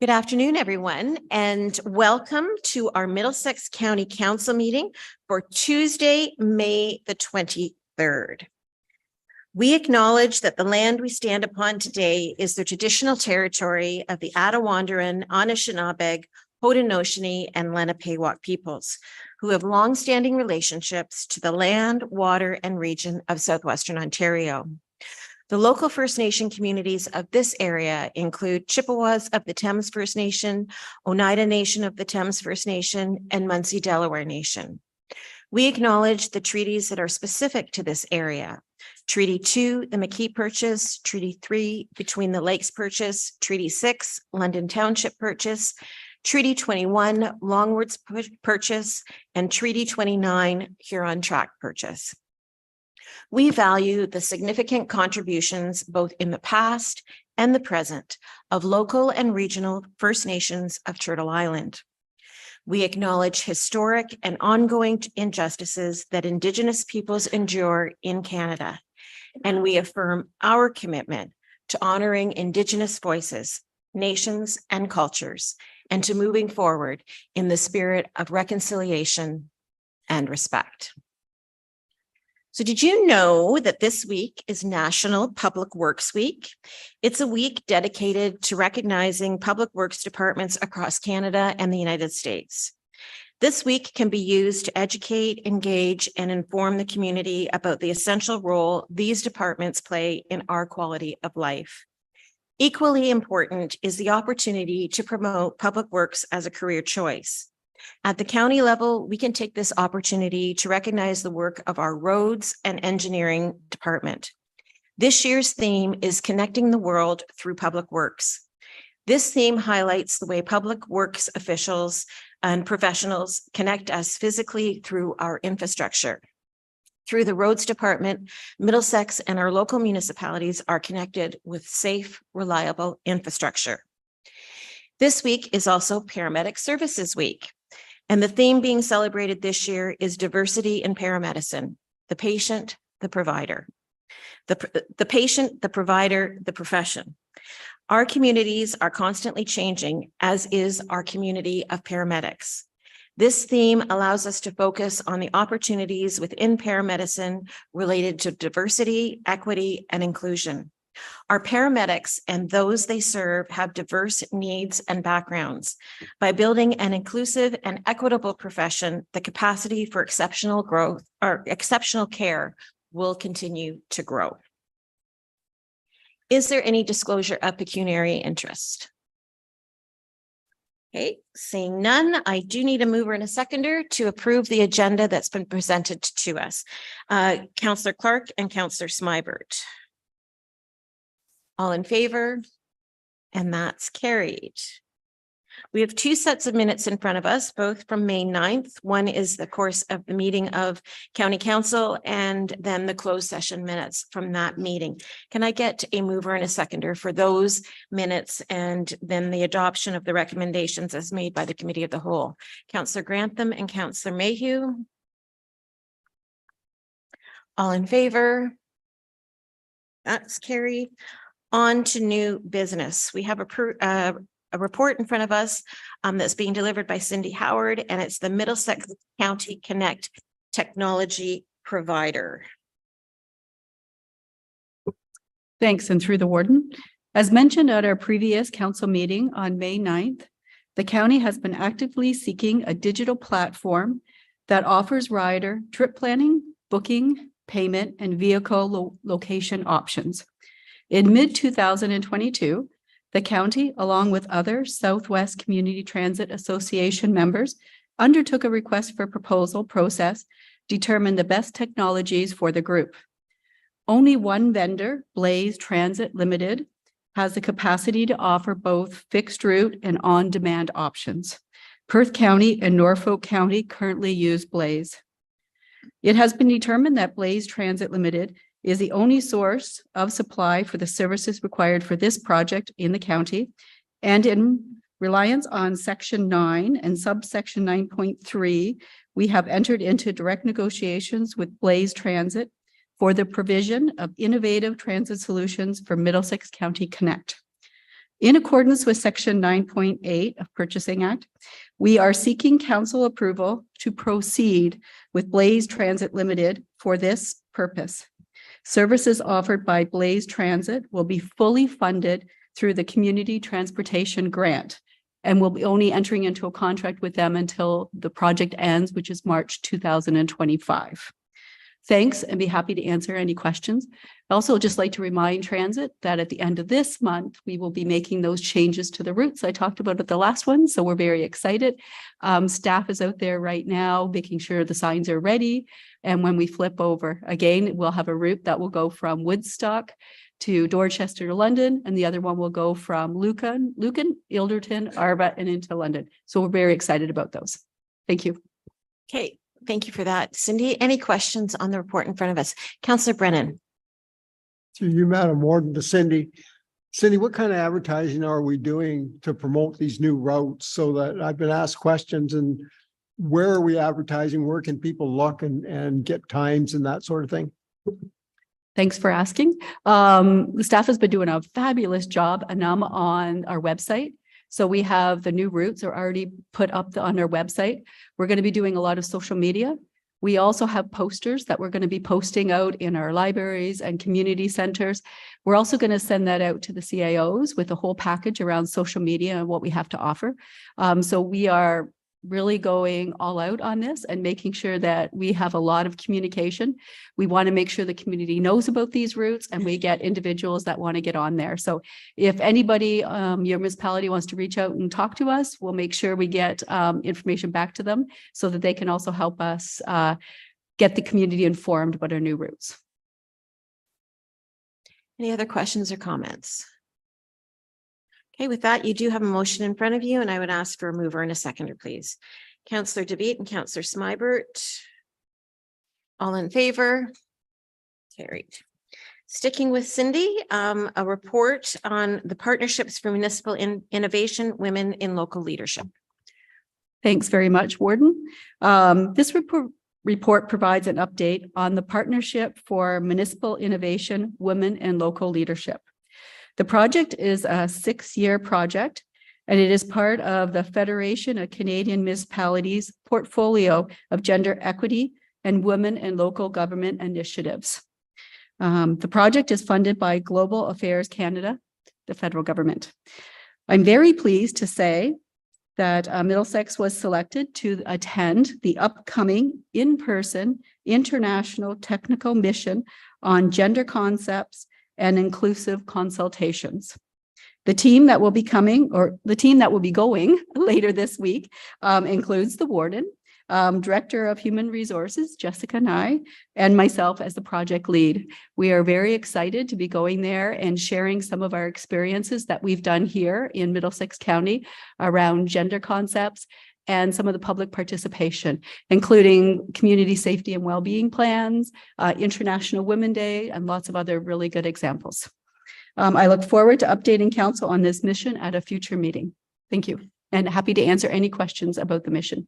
Good afternoon, everyone, and welcome to our Middlesex County Council meeting for Tuesday, May the 23rd. We acknowledge that the land we stand upon today is the traditional territory of the Attawandaron, Anishinaabe, Haudenosaunee, and Lenape peoples, who have longstanding relationships to the land, water, and region of southwestern Ontario. The local First Nation communities of this area include Chippewas of the Thames First Nation, Oneida Nation of the Thames First Nation, and Munsee Delaware Nation. We acknowledge the treaties that are specific to this area. Treaty 2, the McKee Purchase, Treaty 3, Between the Lakes Purchase, Treaty 6, London Township Purchase, Treaty 21, Longwoods Purchase, and Treaty 29, Huron Tract Purchase. We value the significant contributions both in the past and the present of local and regional First Nations of Turtle Island. We acknowledge historic and ongoing injustices that Indigenous peoples endure in Canada, and we affirm our commitment to honoring Indigenous voices, nations, and cultures, and to moving forward in the spirit of reconciliation and respect. So did you know that this week is National Public Works Week? It's a week dedicated to recognizing public works departments across Canada and the United States. This week can be used to educate, engage, and inform the community about the essential role these departments play in our quality of life. Equally important is the opportunity to promote public works as a career choice. At the county level, we can take this opportunity to recognize the work of our roads and engineering department. This year's theme is Connecting the World Through Public Works. This theme highlights the way public works officials and professionals connect us physically through our infrastructure. Through the roads department, Middlesex and our local municipalities are connected with safe, reliable infrastructure. This week is also Paramedic Services Week. And the theme being celebrated this year is diversity in paramedicine, the patient, the provider. The patient, the provider, the profession. Our communities are constantly changing, as is our community of paramedics. This theme allows us to focus on the opportunities within paramedicine related to diversity, equity, and inclusion. Our paramedics and those they serve have diverse needs and backgrounds. By building an inclusive and equitable profession, the capacity for exceptional growth or exceptional care will continue to grow. Is there any disclosure of pecuniary interest? Okay, seeing none, I do need a mover and a seconder to approve the agenda that's been presented to us. Councillor Clark and Councillor Smybert. All in favor? And that's carried. We have two sets of minutes in front of us, both from May 9th. One is the course of the meeting of County Council and then the closed session minutes from that meeting. Can I get a mover and a seconder for those minutes and then the adoption of the recommendations as made by the Committee of the Whole? Councillor Grantham and Councillor Mayhew. All in favor? That's carried. On to new business. We have a report in front of us that's being delivered by Cindy Howard, and it's the Middlesex County Connect technology provider. Thanks, and through the warden. As mentioned at our previous council meeting on May 9th, the county has been actively seeking a digital platform that offers rider trip planning, booking, payment, and vehicle location options. In mid-2022, the county, along with other Southwest Community Transit Association members, undertook a request for proposal process, determined the best technologies for the group. Only one vendor, Blaze Transit Limited, has the capacity to offer both fixed route and on-demand options. Perth County and Norfolk County currently use Blaze. It has been determined that Blaze Transit Limited is the only source of supply for the services required for this project in the county, and in reliance on Section 9 and subsection 9.3, we have entered into direct negotiations with Blaze Transit for the provision of innovative transit solutions for Middlesex County Connect. In accordance with Section 9.8 of Purchasing Act, we are seeking council approval to proceed with Blaze Transit Limited for this purpose. Services offered by Blaze Transit will be fully funded through the Community Transportation Grant, and we'll be only entering into a contract with them until the project ends, which is March 2025. Thanks, and be happy to answer any questions. I also just like to remind Transit that at the end of this month, we will be making those changes to the routes I talked about at the last one. So we're very excited. Staff is out there right now, making sure the signs are ready. And when we flip over, again, we'll have a route that will go from Woodstock to Dorchester to London, and the other one will go from Lucan, Ilderton, Arva, and into London. So we're very excited about those. Thank you. Okay, thank you for that. Cindy, any questions on the report in front of us? Councillor Brennan. To you, Madam Warden, to Cindy. Cindy, what kind of advertising are we doing to promote these new routes? So that I've been asked questions, and where are we advertising? Where can people look and get times and that sort of thing? Thanks for asking. The staff has been doing a fabulous job on our website. So we have the new routes are already put up on our website. We're going to be doing a lot of social media. We also have posters that we're going to be posting out in our libraries and community centers. We're also going to send that out to the CIOs with a whole package around social media and what we have to offer. So we are really going all out on this and making sure that we have a lot of communication. We want to make sure the community knows about these routes, and we get individuals that want to get on there. So if anybody, your municipality wants to reach out and talk to us, we'll make sure we get information back to them so that they can also help us get the community informed about our new routes. Any other questions or comments? Okay, with that, you do have a motion in front of you, and I would ask for a mover and a seconder, please. Councillor DeVete and Councillor Smybert. All in favor? Carried. Sticking with Cindy, a report on the Partnerships for Municipal Innovation, Women in Local Leadership. Thanks very much, Warden. This report provides an update on the Partnership for Municipal Innovation, Women in Local Leadership. The project is a 6-year project, and it is part of the Federation of Canadian Municipalities portfolio of gender equity and women in local government initiatives. The project is funded by Global Affairs Canada, the federal government. I'm very pleased to say that Middlesex was selected to attend the upcoming in-person international technical mission on gender concepts and inclusive consultations. The team that will be coming, or the team that will be going later this week, includes the Warden, Director of Human Resources, Jessica Nye, and myself as the project lead. We are very excited to be going there and sharing some of our experiences that we've done here in Middlesex County around gender concepts and some of the public participation, including community safety and well-being plans, International Women's Day, and lots of other really good examples. I look forward to updating council on this mission at a future meeting. Thank you, and happy to answer any questions about the mission.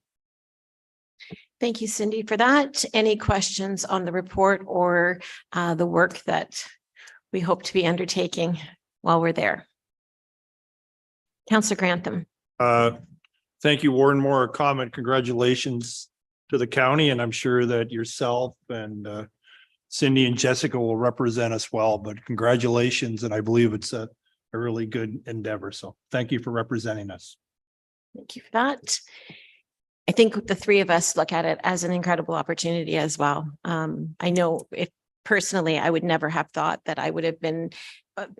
Thank you, Cindy, for that. Any questions on the report or the work that we hope to be undertaking while we're there? Councillor Grantham. Thank you, Warden. More a comment. Congratulations to the county, and I'm sure that yourself and Cindy and Jessica will represent us well, but congratulations, and I believe it's a really good endeavor. So thank you for representing us. Thank you for that. I think the three of us look at it as an incredible opportunity as well. I know if personally, I would never have thought that I would have been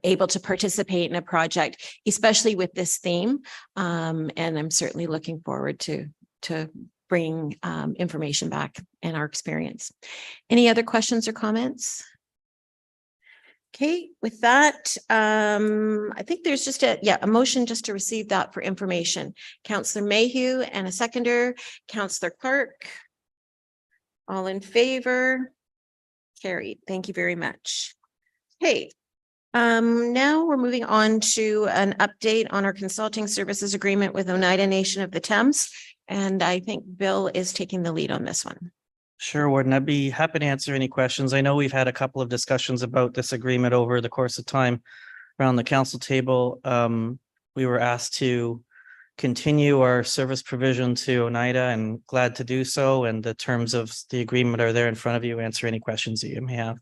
able to participate in a project, especially with this theme. And I'm certainly looking forward to bringing information back and our experience. Any other questions or comments? Okay, with that, I think there's just a motion just to receive that for information. Councillor Mayhew and a seconder, Councillor Clark. All in favor? Carried. Thank you very much. Okay, now we're moving on to an update on our consulting services agreement with Oneida Nation of the Thames. And I think Bill is taking the lead on this one. Sure, Warden. I'd be happy to answer any questions. I know we've had a couple of discussions about this agreement over the course of time around the council table. we were asked to continue our service provision to Oneida, and glad to do so. And the terms of the agreement are there in front of you. Answer any questions that you may have.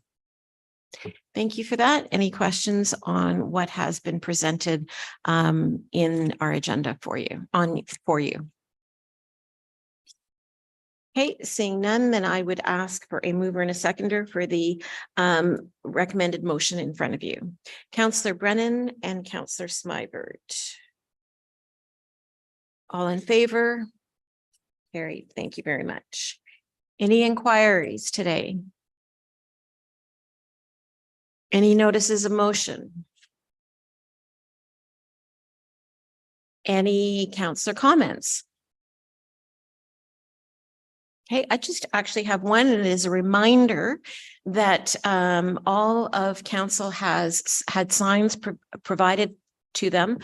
Thank you for that. Any questions on what has been presented in our agenda for you, Okay, seeing none, then I would ask for a mover and a seconder for the recommended motion in front of you. Councillor Brennan and Councillor Smybert. All in favor? Carried. Thank you very much. Any inquiries today? Any notices of motion? Any councillor comments? Okay, I just actually have one, and it is a reminder that all of council has had signs provided to them,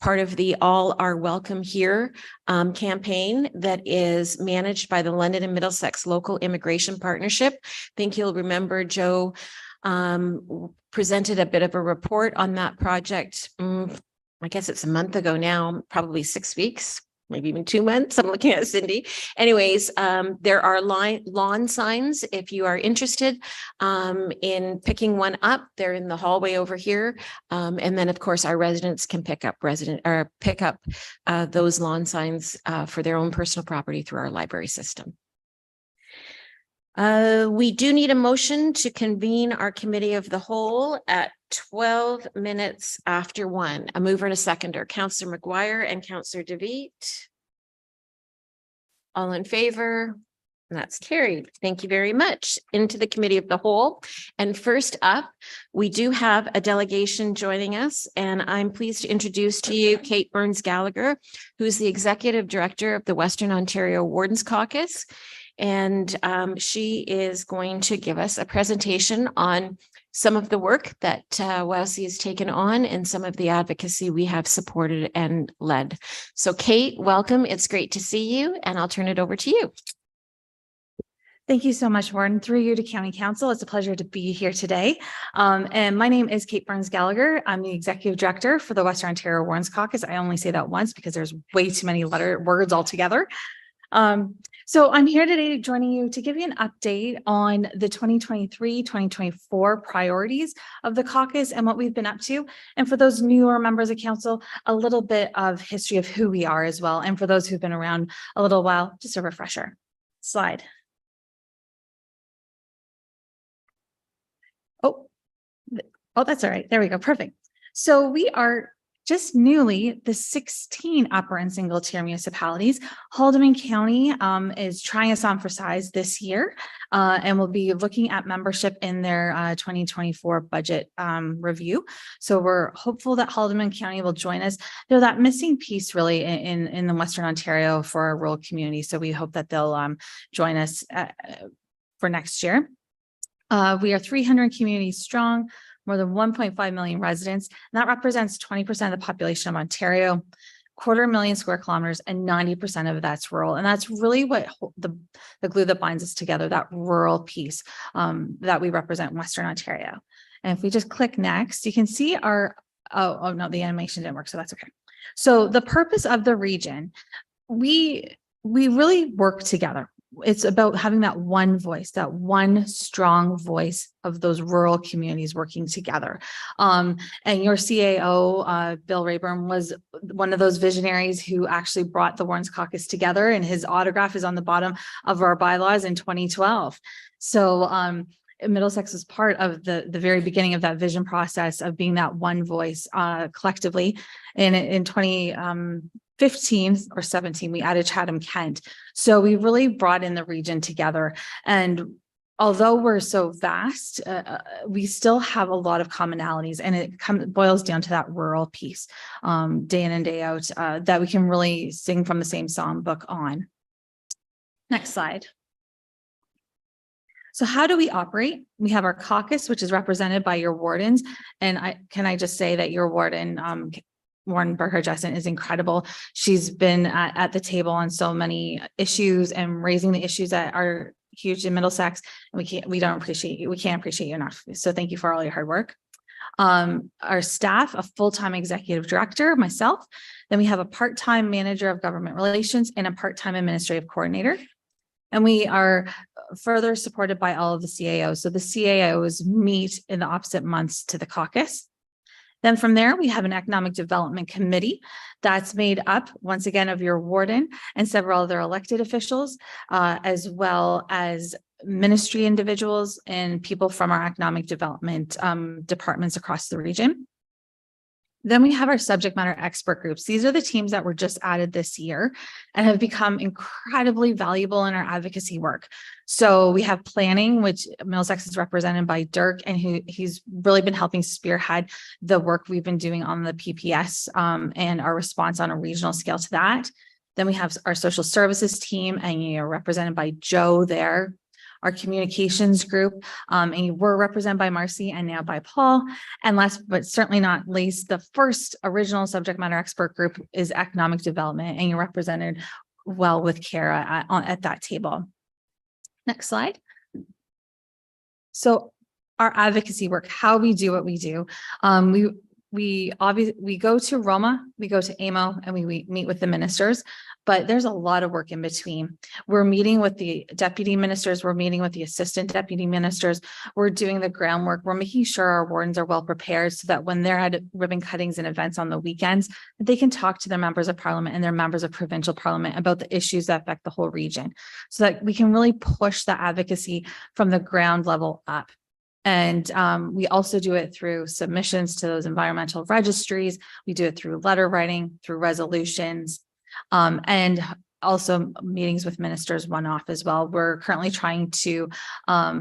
part of the All Are Welcome Here campaign that is managed by the London and Middlesex Local Immigration Partnership. I think you'll remember Joe presented a bit of a report on that project. I guess it's a month ago now, probably 6 weeks, maybe even 2 months. I'm looking at Cindy. Anyways, there are lawn signs. If you are interested in picking one up, they're in the hallway over here. And then, of course, our residents can pick up those lawn signs for their own personal property through our library system. We do need a motion to convene our committee of the whole at 12 minutes after 1. A mover and a seconder, Councillor McGuire and Councillor DeVitt. All in favor? And that's carried. Thank you very much. Into the committee of the whole. And first up, we do have a delegation joining us, and I'm pleased to introduce to you Kate Burns-Gallagher, who's the Executive Director of the Western Ontario Wardens Caucus. And she is going to give us a presentation on some of the work that WOWC has taken on and some of the advocacy we have supported and led. So Kate, welcome. It's great to see you, and I'll turn it over to you. Thank you so much, Warren. Through you to County Council, it's a pleasure to be here today. And my name is Kate Burns-Gallagher. I'm the Executive Director for the Western Ontario Wardens Caucus. I only say that once because there's way too many words altogether. So I'm here today joining you to give you an update on the 2023-2024 priorities of the caucus and what we've been up to. And for those newer members of council, a little bit of history of who we are as well. And for those who've been around a little while, just a refresher. Slide. Oh, that's all right. There we go. Perfect. So we are just newly the 16 upper and single tier municipalities. Haldeman County is trying us on for size this year and will be looking at membership in their 2024 budget review. So we're hopeful that Haldeman County will join us. They're that missing piece really in the Western Ontario for our rural community. So we hope that they'll join us for next year. We are 300 communities strong, more than 1.5 million residents. And that represents 20% of the population of Ontario, 250,000 square kilometers, and 90% of that's rural. And that's really what the glue that binds us together, that rural piece that we represent in Western Ontario. And if we just click next, you can see our, oh no, the animation didn't work, so that's okay. So the purpose of the region, we really work together. It's about having that one voice, that one strong voice of those rural communities working together. And your CAO, Bill Rayburn, was one of those visionaries who actually brought the Wardens Caucus together, and his autograph is on the bottom of our bylaws in 2012. So Middlesex was part of the very beginning of that vision process of being that one voice collectively. And in 2015 or 17, we added Chatham-Kent. So we really brought in the region together. And although we're so vast, we still have a lot of commonalities, and it boils down to that rural piece, day in and day out, that we can really sing from the same songbook on. Next slide. So how do we operate? We have our caucus, which is represented by your wardens. And I just say that your warden, Warren Burger-Jessen, is incredible. She's been at the table on so many issues and raising the issues that are huge in Middlesex. And we can't appreciate you enough. So thank you for all your hard work. Our staff, a full-time executive director, myself. Then we have a part-time manager of government relations and a part-time administrative coordinator. And we are further supported by all of the CAOs. So the CAOs meet in the opposite months to the caucus. Then from there, we have an economic development committee that's made up once again of your warden and several other elected officials, as well as ministry individuals and people from our economic development departments across the region. Then we have our subject matter expert groups. These are the teams that were just added this year and have become incredibly valuable in our advocacy work. So we have planning, which Middlesex is represented by Dirk, and he's really been helping spearhead the work we've been doing on the PPS and our response on a regional scale to that. Then we have our social services team, and you're represented by Joe there. Our communications group, and you were represented by Marcy and now by Paul. And last but certainly not least, the first original subject matter expert group is economic development, and you're represented well with Kara at that table. Next slide. So our advocacy work, how we do what we do. We obviously go to Roma, we go to AMO, and we meet with the ministers, but there's a lot of work in between. We're meeting with the deputy ministers, we're meeting with the assistant deputy ministers, we're doing the groundwork, we're making sure our wardens are well prepared so that when they're at ribbon cuttings and events on the weekends, they can talk to their members of parliament and their members of provincial parliament about the issues that affect the whole region, so that we can really push the advocacy from the ground level up. And we also do it through submissions to those environmental registries. We do it through letter writing, through resolutions, and also meetings with ministers one-off as well. We're currently trying to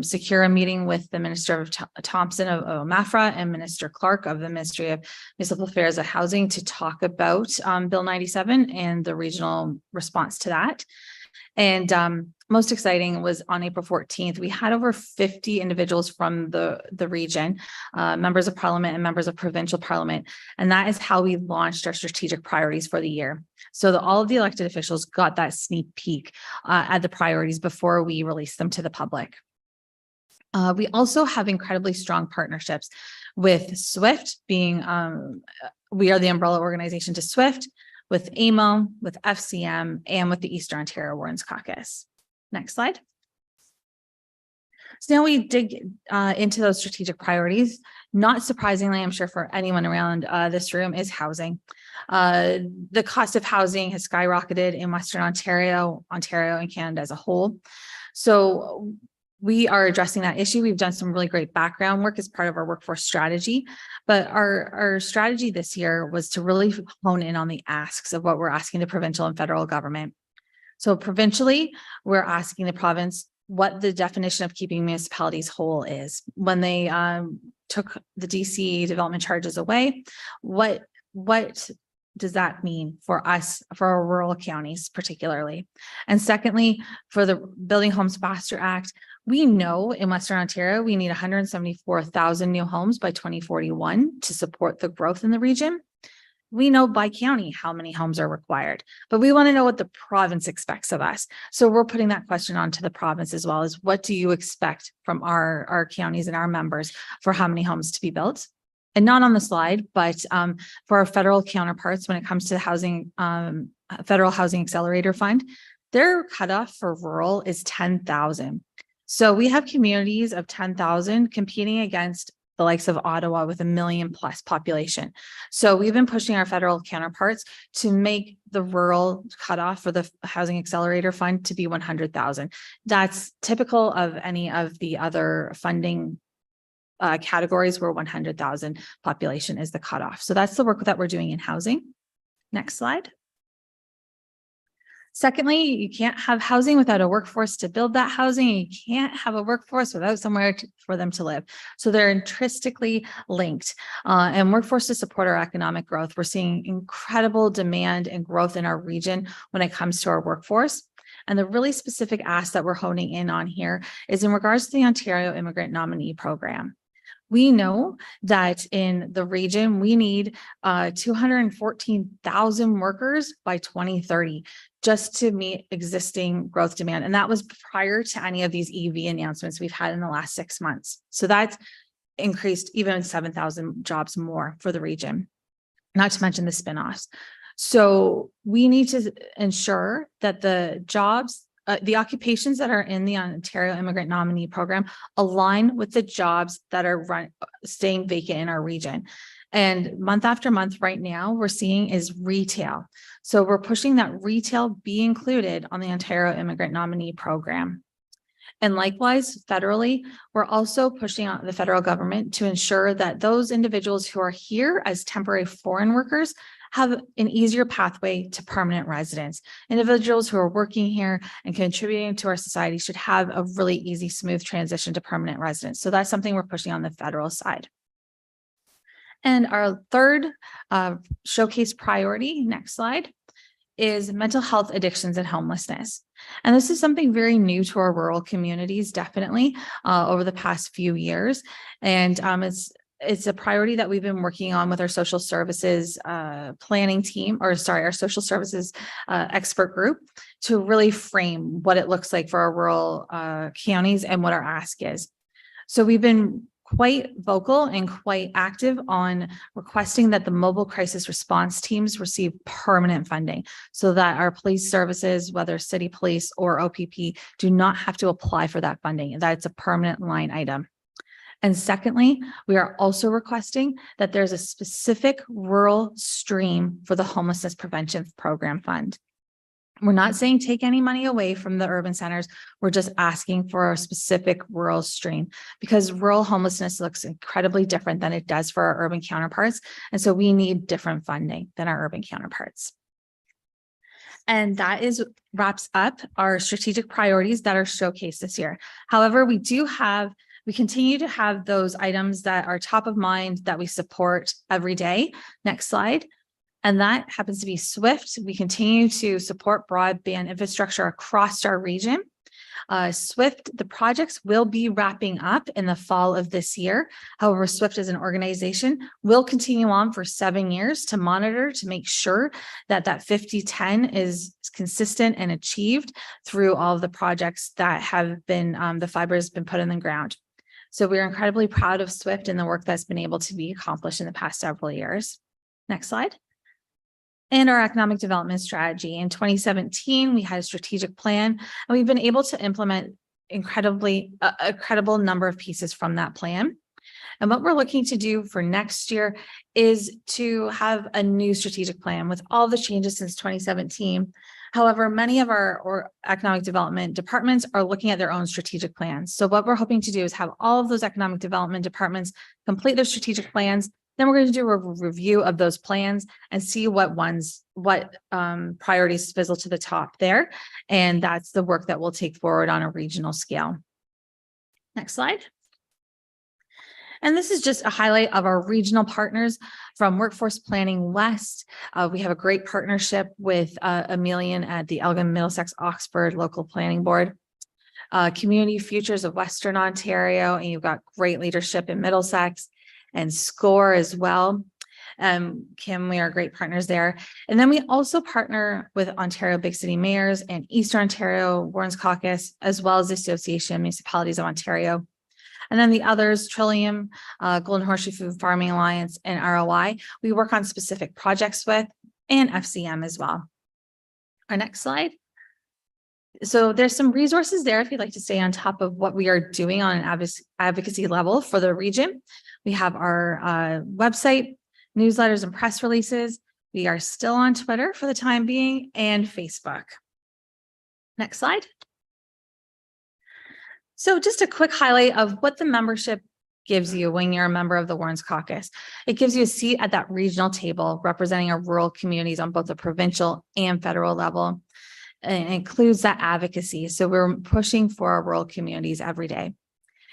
secure a meeting with the Minister of Thompson of MAFRA and Minister Clark of the Ministry of Municipal Affairs and Housing to talk about Bill 97 and the regional response to that. And most exciting was on April 14th, we had over 50 individuals from the region, members of parliament and members of provincial parliament. And that is how we launched our strategic priorities for the year. So that all of the elected officials got that sneak peek at the priorities before we released them to the public. We also have incredibly strong partnerships with SWIFT, being we are the umbrella organization to SWIFT, with AMO, with FCM, and with the Eastern Ontario Wardens Caucus. Next slide. So now we dig into those strategic priorities. Not surprisingly, I'm sure for anyone around this room, is housing. The cost of housing has skyrocketed in Western Ontario, and Canada as a whole. So we are addressing that issue. We've done some really great background work as part of our workforce strategy, but our strategy this year was to really hone in on the asks of what we're asking the provincial and federal government. So provincially, we're asking the province what the definition of keeping municipalities whole is. When they took the DC development charges away, what does that mean for us, for our rural counties particularly? And secondly, for the Building Homes Faster Act, we know in Western Ontario, we need 174,000 new homes by 2041 to support the growth in the region. We know by county how many homes are required, but we want to know what the province expects of us. So we're putting that question onto the province as well, as what do you expect from our counties and our members for how many homes to be built? And not on the slide, but for our federal counterparts, when it comes to the housing, Federal Housing Accelerator Fund, their cutoff for rural is 10,000. So we have communities of 10,000 competing against the likes of Ottawa with 1 million+ population. So we've been pushing our federal counterparts to make the rural cutoff for the Housing Accelerator Fund to be 100,000. That's typical of any of the other funding categories where 100,000 population is the cutoff. So that's the work that we're doing in housing. Next slide. Secondly, you can't have housing without a workforce to build that housing. You can't have a workforce without somewhere for them to live. So they're intrinsically linked. And workforce to support our economic growth. We're seeing incredible demand and growth in our region when it comes to our workforce. And the really specific ask that we're honing in on here is in regards to the Ontario Immigrant Nominee Program. We know that in the region, we need 214,000 workers by 2030 just to meet existing growth demand. And that was prior to any of these EV announcements we've had in the last 6 months. So that's increased even 7,000 jobs more for the region, not to mention the spinoffs. So we need to ensure that the jobs, the occupations that are in the Ontario Immigrant Nominee Program align with the jobs that are staying vacant in our region. And month after month right now, we're seeing is retail. So we're pushing that retail be included on the Ontario Immigrant Nominee Program. And likewise, federally, we're also pushing on the federal government to ensure that those individuals who are here as temporary foreign workers have an easier pathway to permanent residence. Individuals who are working here and contributing to our society should have a really easy, smooth transition to permanent residence. So that's something we're pushing on the federal side. And our third showcase priority, next slide, is mental health, addictions, and homelessness. And this is something very new to our rural communities, definitely over the past few years. And it's a priority that we've been working on with our social services planning team, or sorry, our social services expert group, to really frame what it looks like for our rural counties and what our ask is. So we've been quite vocal and quite active on requesting that the mobile crisis response teams receive permanent funding so that our police services, whether city police or OPP, do not have to apply for that funding, that it's a permanent line item. And secondly, we are also requesting that there's a specific rural stream for the homelessness prevention program fund. We're not saying take any money away from the urban centers. We're just asking for a specific rural stream, because rural homelessness looks incredibly different than it does for our urban counterparts. And so we need different funding than our urban counterparts. And that wraps up our strategic priorities that are showcased this year. However, we continue to have those items that are top of mind that we support every day. Next slide. And that happens to be SWIFT. We continue to support broadband infrastructure across our region. SWIFT, the projects will be wrapping up in the fall of this year. However, SWIFT as an organization will continue on for 7 years to monitor, to make sure that that 50-10 is consistent and achieved through all of the projects that have been, the fiber has been put in the ground. So we're incredibly proud of SWIFT and the work that's been able to be accomplished in the past several years. Next slide. And our economic development strategy. In 2017, we had a strategic plan, and we've been able to implement a credible number of pieces from that plan. And what we're looking to do for next year is to have a new strategic plan with all the changes since 2017. However, many of our economic development departments are looking at their own strategic plans. So what we're hoping to do is have all of those economic development departments complete their strategic plans. Then we're going to do a review of those plans and see what priorities fizzle to the top there. And that's the work that we'll take forward on a regional scale. Next slide. And this is just a highlight of our regional partners from Workforce Planning West. We have a great partnership with Emilian at the Elgin Middlesex Oxford Local Planning Board. Community Futures of Western Ontario, and you've got great leadership in Middlesex. And SCORE as well. Kim, we are great partners there. And then we also partner with Ontario Big City Mayors and Eastern Ontario Warren's Caucus, as well as the Association of Municipalities of Ontario. And then the others, Trillium, Golden Horseshoe Food Farming Alliance, and ROI, we work on specific projects with, and FCM as well. Our next slide. So there's some resources there if you'd like to stay on top of what we are doing on an advocacy level for the region. We have our website, newsletters, and press releases. We are still on Twitter for the time being, and Facebook. Next slide. So just a quick highlight of what the membership gives you when you're a member of the Warren's Caucus. It gives you a seat at that regional table representing our rural communities on both the provincial and federal level. And it includes that advocacy. So we're pushing for our rural communities every day.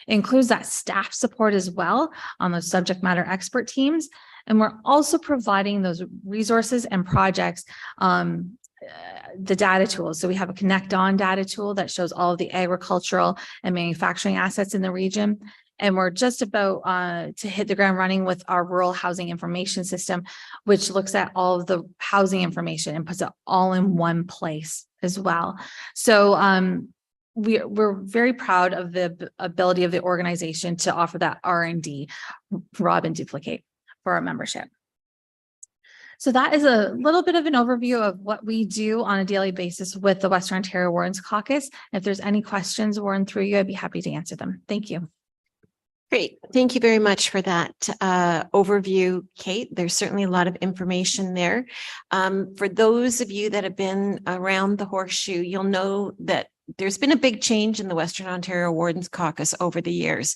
It includes that staff support as well on those subject matter expert teams. And we're also providing those resources and projects, the data tools. So we have a Connect On data tool that shows all of the agricultural and manufacturing assets in the region. And we're just about to hit the ground running with our rural housing information system, which looks at all of the housing information and puts it all in one place as well. So we're very proud of the ability of the organization to offer that R&D, rob and duplicate for our membership. So that is a little bit of an overview of what we do on a daily basis with the Western Ontario Wardens Caucus. If there's any questions, Warren, through you, I'd be happy to answer them. Thank you. Great. Thank you very much for that overview, Kate. There's certainly a lot of information there. For those of you that have been around the horseshoe, you'll know that there's been a big change in the Western Ontario Wardens Caucus over the years.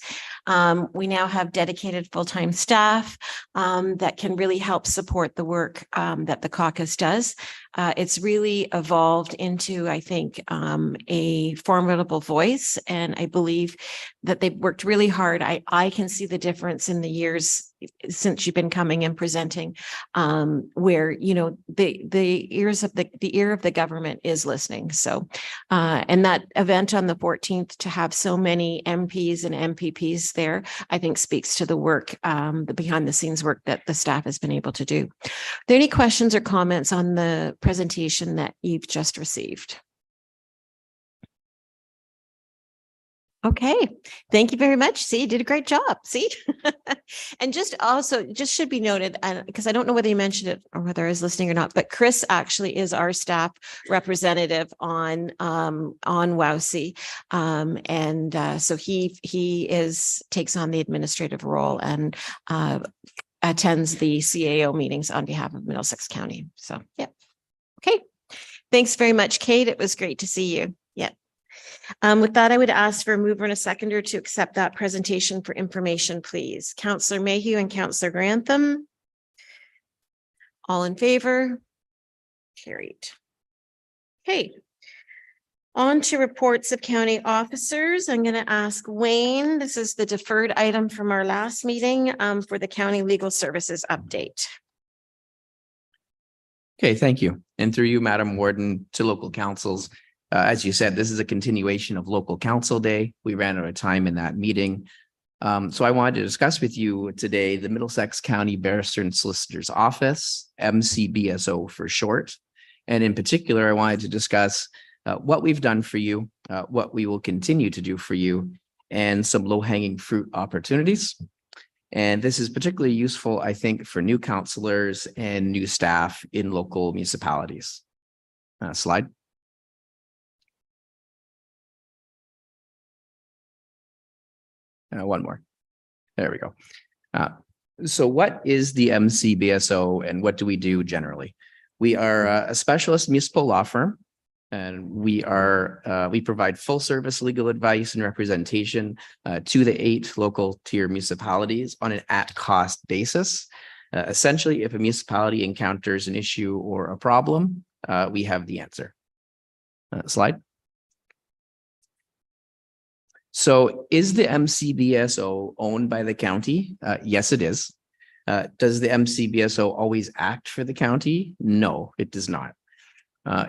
We now have dedicated full-time staff that can really help support the work that the caucus does. It's really evolved into, I think, a formidable voice, and I believe that they've worked really hard. I can see the difference in the years since you've been coming and presenting, where, you know, the ear of the government is listening. So, and that event on the 14th, to have so many MPs and MPPs there, I think speaks to the work, the behind the scenes work that the staff has been able to do. Are there any questions or comments on the presentation that you've just received? Okay, thank you very much. See, you did a great job. See, and just should be noted, because I don't know whether you mentioned it or whether I was listening or not, but Chris actually is our staff representative on WOWC, and so he takes on the administrative role and attends the CAO meetings on behalf of Middlesex County. So, yeah. Okay. Thanks very much, Kate. It was great to see you. Yeah. With that, I would ask for a mover and a seconder to accept that presentation for information, please. Councillor Mayhew and Councillor Grantham. All in favor? Carried. Okay. On to reports of county officers. I'm going to ask Wayne. This is the deferred item from our last meeting for the county legal services update. Okay, thank you. And through you, Madam Warden, to local councils. As you said, this is a continuation of Local Council Day. We ran out of time in that meeting. So I wanted to discuss with you today the Middlesex County Barrister and Solicitor's Office, MCBSO for short. And in particular, I wanted to discuss what we've done for you, what we will continue to do for you, and some low-hanging fruit opportunities. And this is particularly useful, I think, for new councillors and new staff in local municipalities. Slide. One more. There we go. So what is the MCBSO and what do we do generally? We are a specialist municipal law firm, and we provide full service legal advice and representation to the 8 local tier municipalities on an at-cost basis. Essentially, if a municipality encounters an issue or a problem, we have the answer. Slide. So is the MCBSO owned by the county? Yes, it is. Does the MCBSO always act for the county? No, it does not.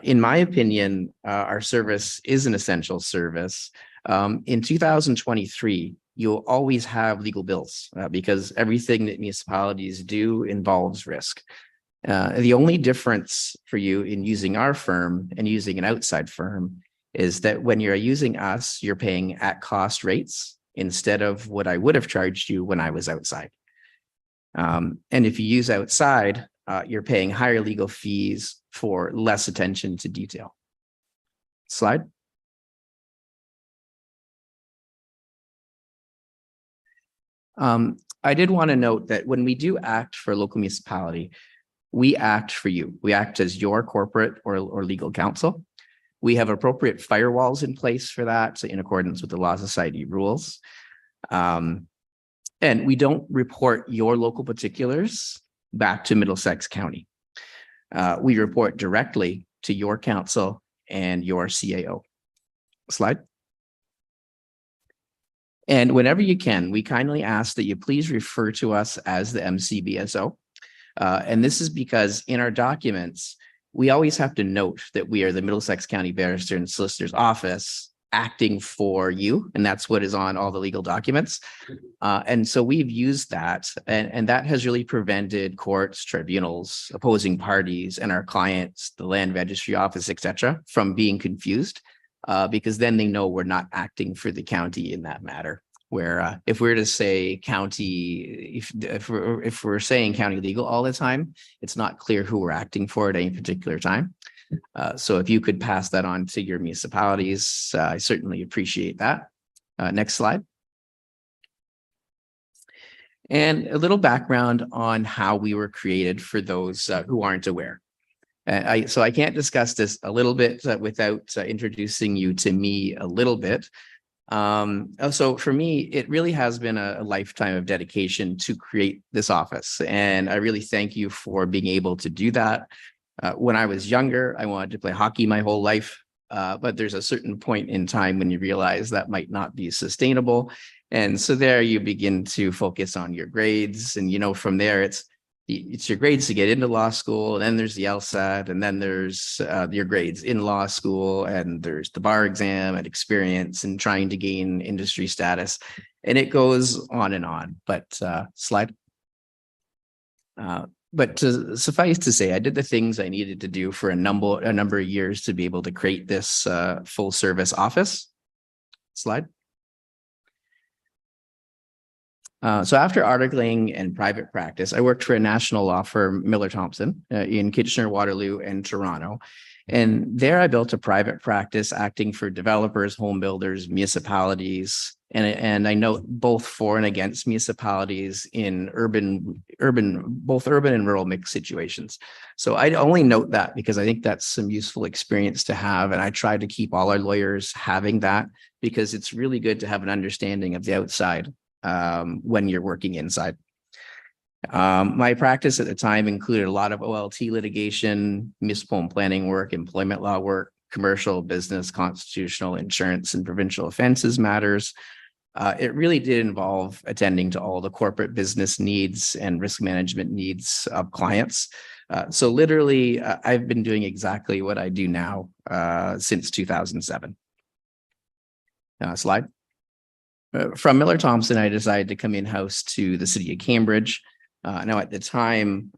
In my opinion, our service is an essential service. In 2023, you'll always have legal bills because everything that municipalities do involves risk. The only difference for you in using our firm and using an outside firm is that when you're using us, you're paying at cost rates instead of what I would have charged you when I was outside. And if you use outside, you're paying higher legal fees for less attention to detail. Slide. I did want to note that when we do act for a local municipality, we act for you. We act as your corporate or legal counsel. We have appropriate firewalls in place for that, so in accordance with the Law Society rules. And we don't report your local particulars back to Middlesex County. We report directly to your council and your CAO. Slide. And whenever you can, we kindly ask that you please refer to us as the MCBSO. And this is because in our documents, we always have to note that we are the Middlesex County Barrister and Solicitor's Office acting for you. And that's what is on all the legal documents. And so we've used that, and that has really prevented courts, tribunals, opposing parties, and our clients, the land registry office, etc., from being confused. because then they know we're not acting for the county in that matter. Where if we're to say county, if we're saying county legal all the time, it's not clear who we're acting for at any particular time. So if you could pass that on to your municipalities, I certainly appreciate that. Next slide. And a little background on how we were created for those who aren't aware. So I can't discuss this a little bit without introducing you to me a little bit. So for me, it really has been a lifetime of dedication to create this office. And I really thank you for being able to do that. When I was younger, I wanted to play hockey my whole life. But there's a certain point in time when you realize that might not be sustainable. And so there you begin to focus on your grades. And, from there, it's your grades to get into law school. And then there's the LSAT. And then there's your grades in law school. And there's the bar exam and experience and trying to gain industry status. And it goes on and on. But slide. But to suffice to say, I did the things I needed to do for a number of years to be able to create this full service office. Slide. So after articling and private practice, I worked for a national law firm, Miller Thompson, in Kitchener, Waterloo, and Toronto. And there I built a private practice acting for developers, home builders, municipalities, and I note both for and against municipalities in both urban and rural mixed situations. So I only note that because I think that's some useful experience to have. And I try to keep all our lawyers having that because it's really good to have an understanding of the outside when you're working inside. My practice at the time included a lot of OLT litigation, municipal and planning work, employment law work, commercial, business, constitutional, insurance, and provincial offenses matters. It really did involve attending to all the corporate business needs and risk management needs of clients. So literally, I've been doing exactly what I do now since 2007. Slide. From Miller Thompson, I decided to come in-house to the city of Cambridge. Now, at the time,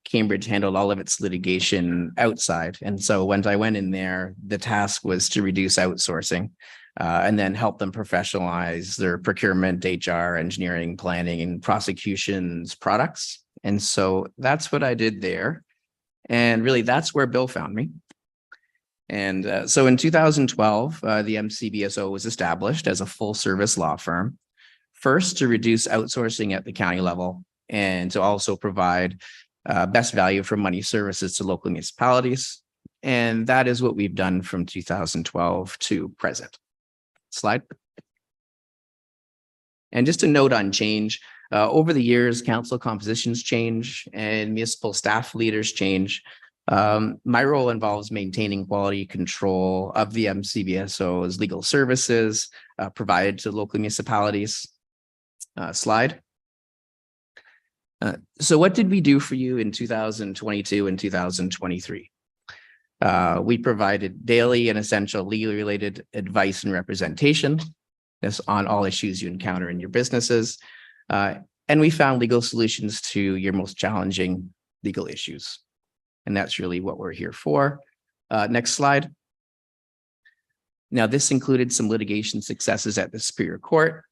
Cambridge handled all of its litigation outside. And so when I went in there, the task was to reduce outsourcing and then help them professionalize their procurement, HR, engineering, planning, and prosecutions products. And so that's what I did there. And really, that's where Bill found me. And so in 2012, the MCBSO was established as a full service law firm, first to reduce outsourcing at the county level and to also provide best value for money services to local municipalities. And that is what we've done from 2012 to present. Slide. And just a note on change, over the years, council compositions change and municipal staff leaders change. My role involves maintaining quality control of the MCBSO's legal services provided to local municipalities. Slide. So what did we do for you in 2022 and 2023? We provided daily and essential legally related advice and representation on all issues you encounter in your businesses. And we found legal solutions to your most challenging legal issues. And that's really what we're here for. Next slide. Now, this included some litigation successes at the Superior Court.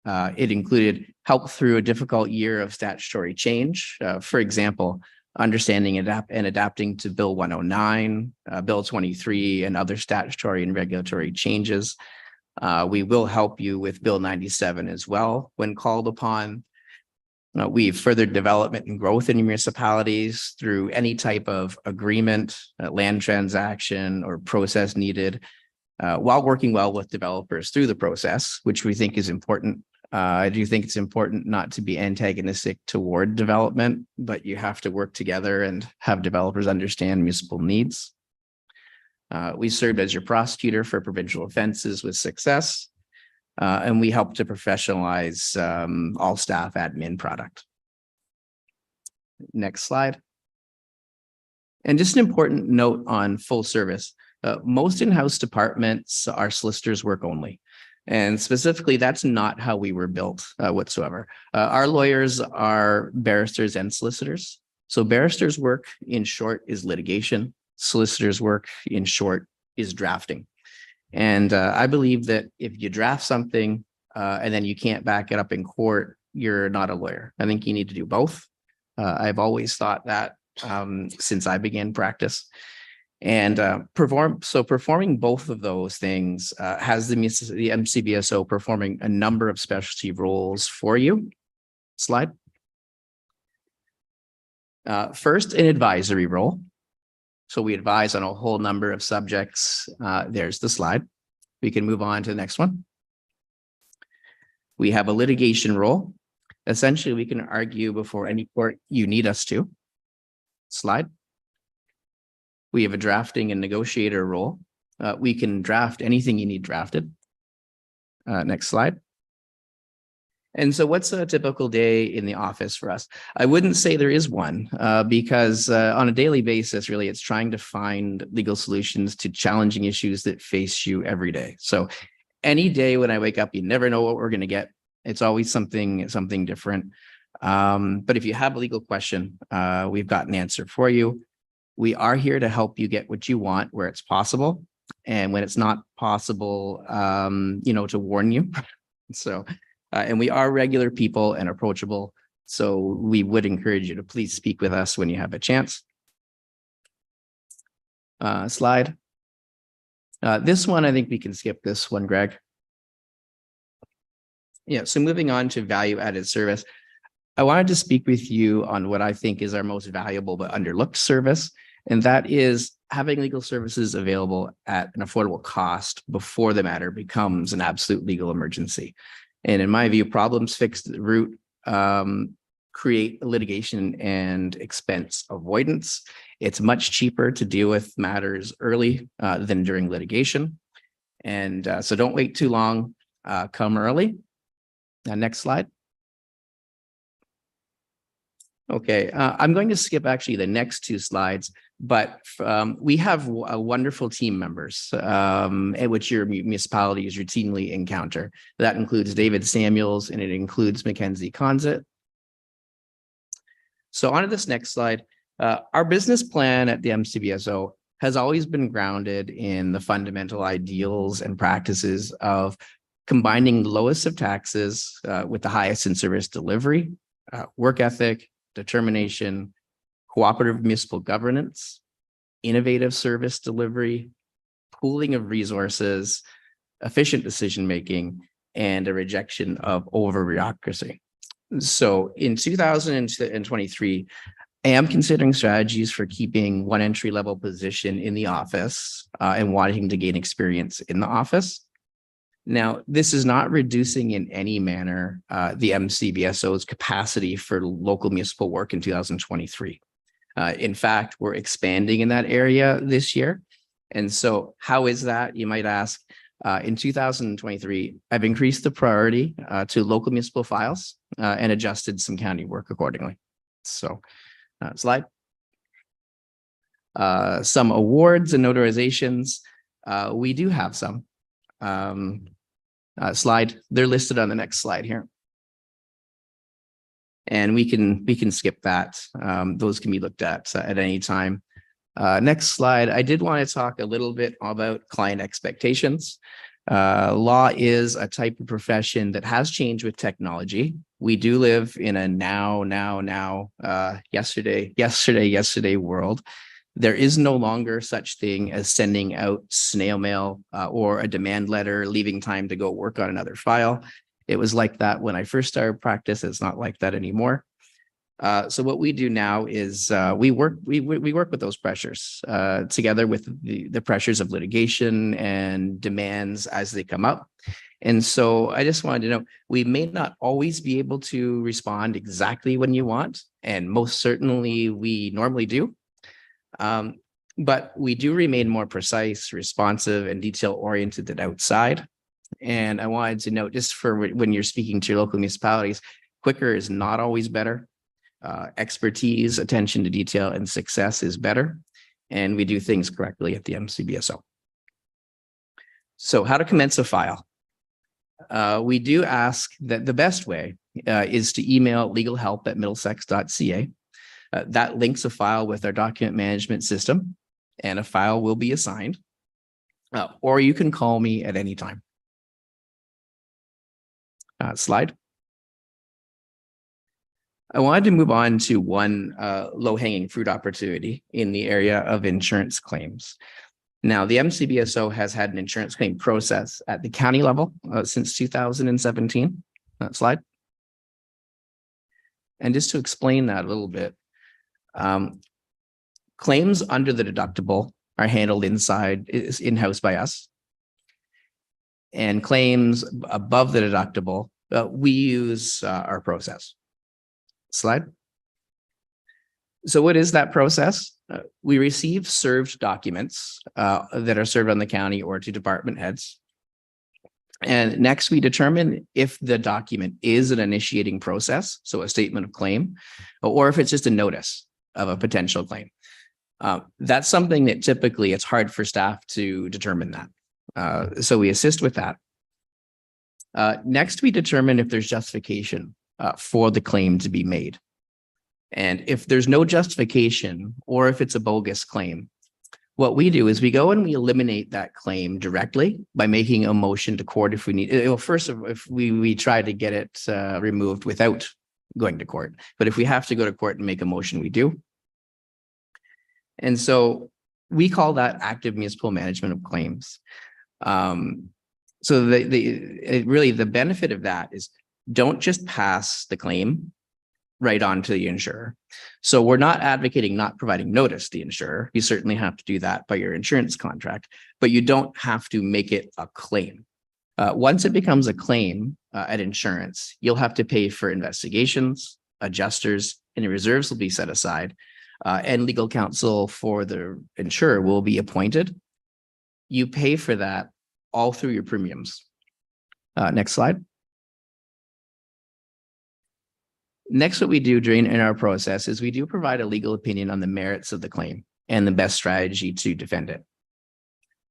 It included help through a difficult year of statutory change. For example, understanding and adapting to Bill 109, Bill 23, and other statutory and regulatory changes. We will help you with Bill 97 as well when called upon. We've furthered development and growth in municipalities through any type of agreement, land transaction, or process needed, while working well with developers through the process, which we think is important. I do think it's important not to be antagonistic toward development, but you have to work together and have developers understand municipal needs. We served as your prosecutor for provincial offenses with success. And we help to professionalize all staff admin product. Next slide. And just an important note on full service. Most in-house departments are solicitors work only. And specifically, that's not how we were built whatsoever. Our lawyers are barristers and solicitors. So barristers' work, in short, is litigation. Solicitors' work, in short, is drafting. And I believe that if you draft something and then you can't back it up in court, you're not a lawyer. I think you need to do both. I've always thought that since I began practice. And performing both of those things has the MCBSO performing a number of specialty roles for you. Slide. First, an advisory role. So we advise on a whole number of subjects. There's the slide. We can move on to the next one. We have a litigation role. Essentially, we can argue before any court you need us to. Slide. We have a drafting and negotiator role. We can draft anything you need drafted. Next slide. And so what's a typical day in the office for us? I wouldn't say there is one because on a daily basis, really, it's trying to find legal solutions to challenging issues that face you every day. So any day when I wake up, you never know what we're going to get. It's always something different. But if you have a legal question, we've got an answer for you. We are here to help you get what you want where it's possible. And when it's not possible, to warn you. So, and we are regular people and approachable. So we would encourage you to please speak with us when you have a chance. Slide. This one, I think we can skip this one, Greg. Yeah, so moving on to value-added service. I wanted to speak with you on what I think is our most valuable but underlooked service, and that is having legal services available at an affordable cost before the matter becomes an absolute legal emergency. And in my view, problems fixed at the root create litigation and expense avoidance. It's much cheaper to deal with matters early than during litigation. And so don't wait too long, come early. Next slide. Okay, I'm going to skip actually the next two slides, but we have wonderful team members at which your municipalities routinely encounter. That includes David Samuels and it includes Mackenzie Conzit. So on to this next slide. Our business plan at the MCBSO has always been grounded in the fundamental ideals and practices of combining the lowest of taxes with the highest in service delivery, work ethic, determination, cooperative municipal governance, innovative service delivery, pooling of resources, efficient decision-making, and a rejection of over-bureaucracy. So in 2023, I am considering strategies for keeping one entry-level position in the office and wanting to gain experience in the office. Now, this is not reducing in any manner the MCBSO's capacity for local municipal work in 2023. In fact, we're expanding in that area this year. And so how is that, you might ask? In 2023, I've increased the priority to local municipal files and adjusted some county work accordingly. So slide. Some awards and notarizations. We do have some. Slide. They're listed on the next slide here. And we can skip that. Those can be looked at any time. Next slide. I did want to talk a little bit about client expectations. Law is a type of profession that has changed with technology. We do live in a now, yesterday world. There is no longer such thing as sending out snail mail or a demand letter, leaving time to go work on another file. It was like that when I first started practice. It's not like that anymore. So what we do now is we work with those pressures together with the pressures of litigation and demands as they come up. And so I just wanted to know, we may not always be able to respond exactly when you want, and most certainly we normally do. But we do remain more precise, responsive, and detail-oriented than outside. And I wanted to note, just for when you're speaking to your local municipalities, quicker is not always better. Expertise, attention to detail, and success is better. And we do things correctly at the MCBSO. So how to commence a file? We do ask that the best way is to email legalhelp@middlesex.ca. That links a file with our document management system, and a file will be assigned. or you can call me at any time. Slide. I wanted to move on to one low-hanging fruit opportunity in the area of insurance claims. Now, the MCBSO has had an insurance claim process at the county level since 2017. Slide. And just to explain that a little bit, claims under the deductible are handled in-house by us. And claims above the deductible, we use our process. Slide. So what is that process? We receive served documents that are served on the county or to department heads. And next, we determine if the document is an initiating process, so a statement of claim, or if it's just a notice of a potential claim. That's something that typically it's hard for staff to determine that. So we assist with that. Next, we determine if there's justification for the claim to be made. And if there's no justification, or if it's a bogus claim, what we do is we go and we eliminate that claim directly by making a motion to court if we need. Well, first, if we try to get it removed without going to court. But if we have to go to court and make a motion, we do. And so we call that active municipal management of claims. So really the benefit of that is don't just pass the claim right on to the insurer. So we're not advocating not providing notice to the insurer. You certainly have to do that by your insurance contract, but you don't have to make it a claim. Once it becomes a claim at insurance, you'll have to pay for investigations, adjusters, and reserves will be set aside, and legal counsel for the insurer will be appointed. You pay for that all through your premiums. Next slide. Next, what we do in our process is we do provide a legal opinion on the merits of the claim and the best strategy to defend it.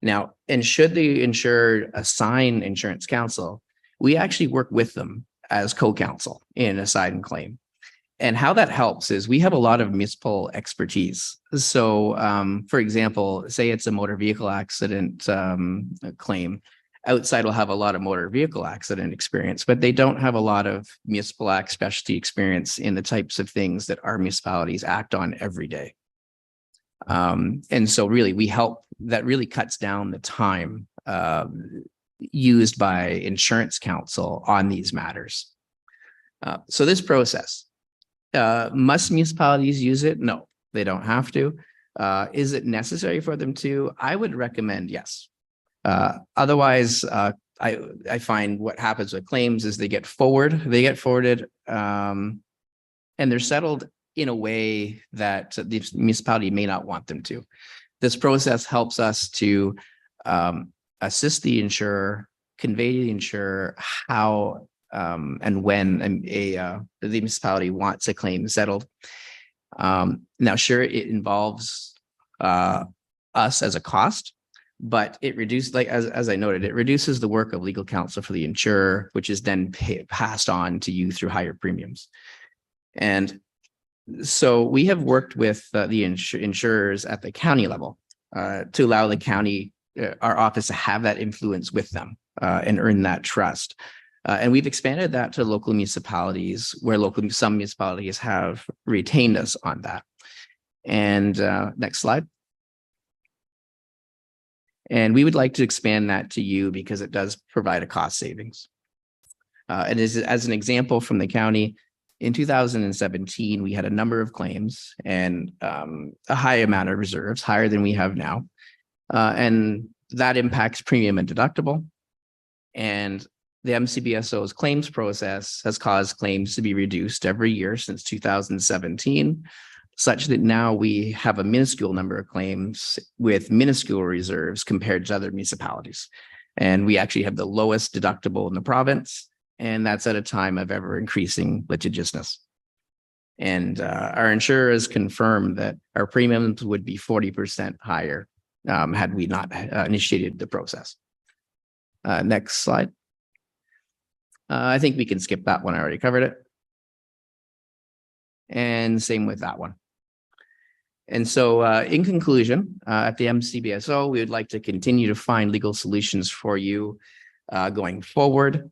Now, and should the insurer assign insurance counsel, we actually work with them as co-counsel in a side and claim. And how that helps is we have a lot of municipal expertise. So, for example, say it's a motor vehicle accident claim. Outside will have a lot of motor vehicle accident experience, but they don't have a lot of municipal act specialty experience in the types of things that our municipalities act on every day. And so really we help, that really cuts down the time used by insurance counsel on these matters. So this process, must municipalities use it? No, they don't have to. Is it necessary for them to? I would recommend yes. Otherwise, I find what happens with claims is they get forwarded, and they're settled in a way that the municipality may not want them to. This process helps us to assist the insurer, convey to the insurer how and when the municipality wants a claim settled. Now, sure, it involves us as a cost. But it reduces, like as I noted, it reduces the work of legal counsel for the insurer, which is then passed on to you through higher premiums. And so we have worked with the insurers at the county level to allow the county, our office, to have that influence with them and earn that trust. And we've expanded that to local municipalities where some municipalities have retained us on that. And next slide. And we would like to expand that to you because it does provide a cost savings. And as an example from the county, in 2017, we had a number of claims and a high amount of reserves, higher than we have now. And that impacts premium and deductible. And the MCBSO's claims process has caused claims to be reduced every year since 2017. Such that now we have a minuscule number of claims with minuscule reserves compared to other municipalities. And we actually have the lowest deductible in the province, and that's at a time of ever increasing litigiousness. And our insurers confirmed that our premiums would be 40% higher had we not initiated the process. Next slide. I think we can skip that one. I already covered it. And same with that one. And so in conclusion, at the MCBSO, we would like to continue to find legal solutions for you going forward.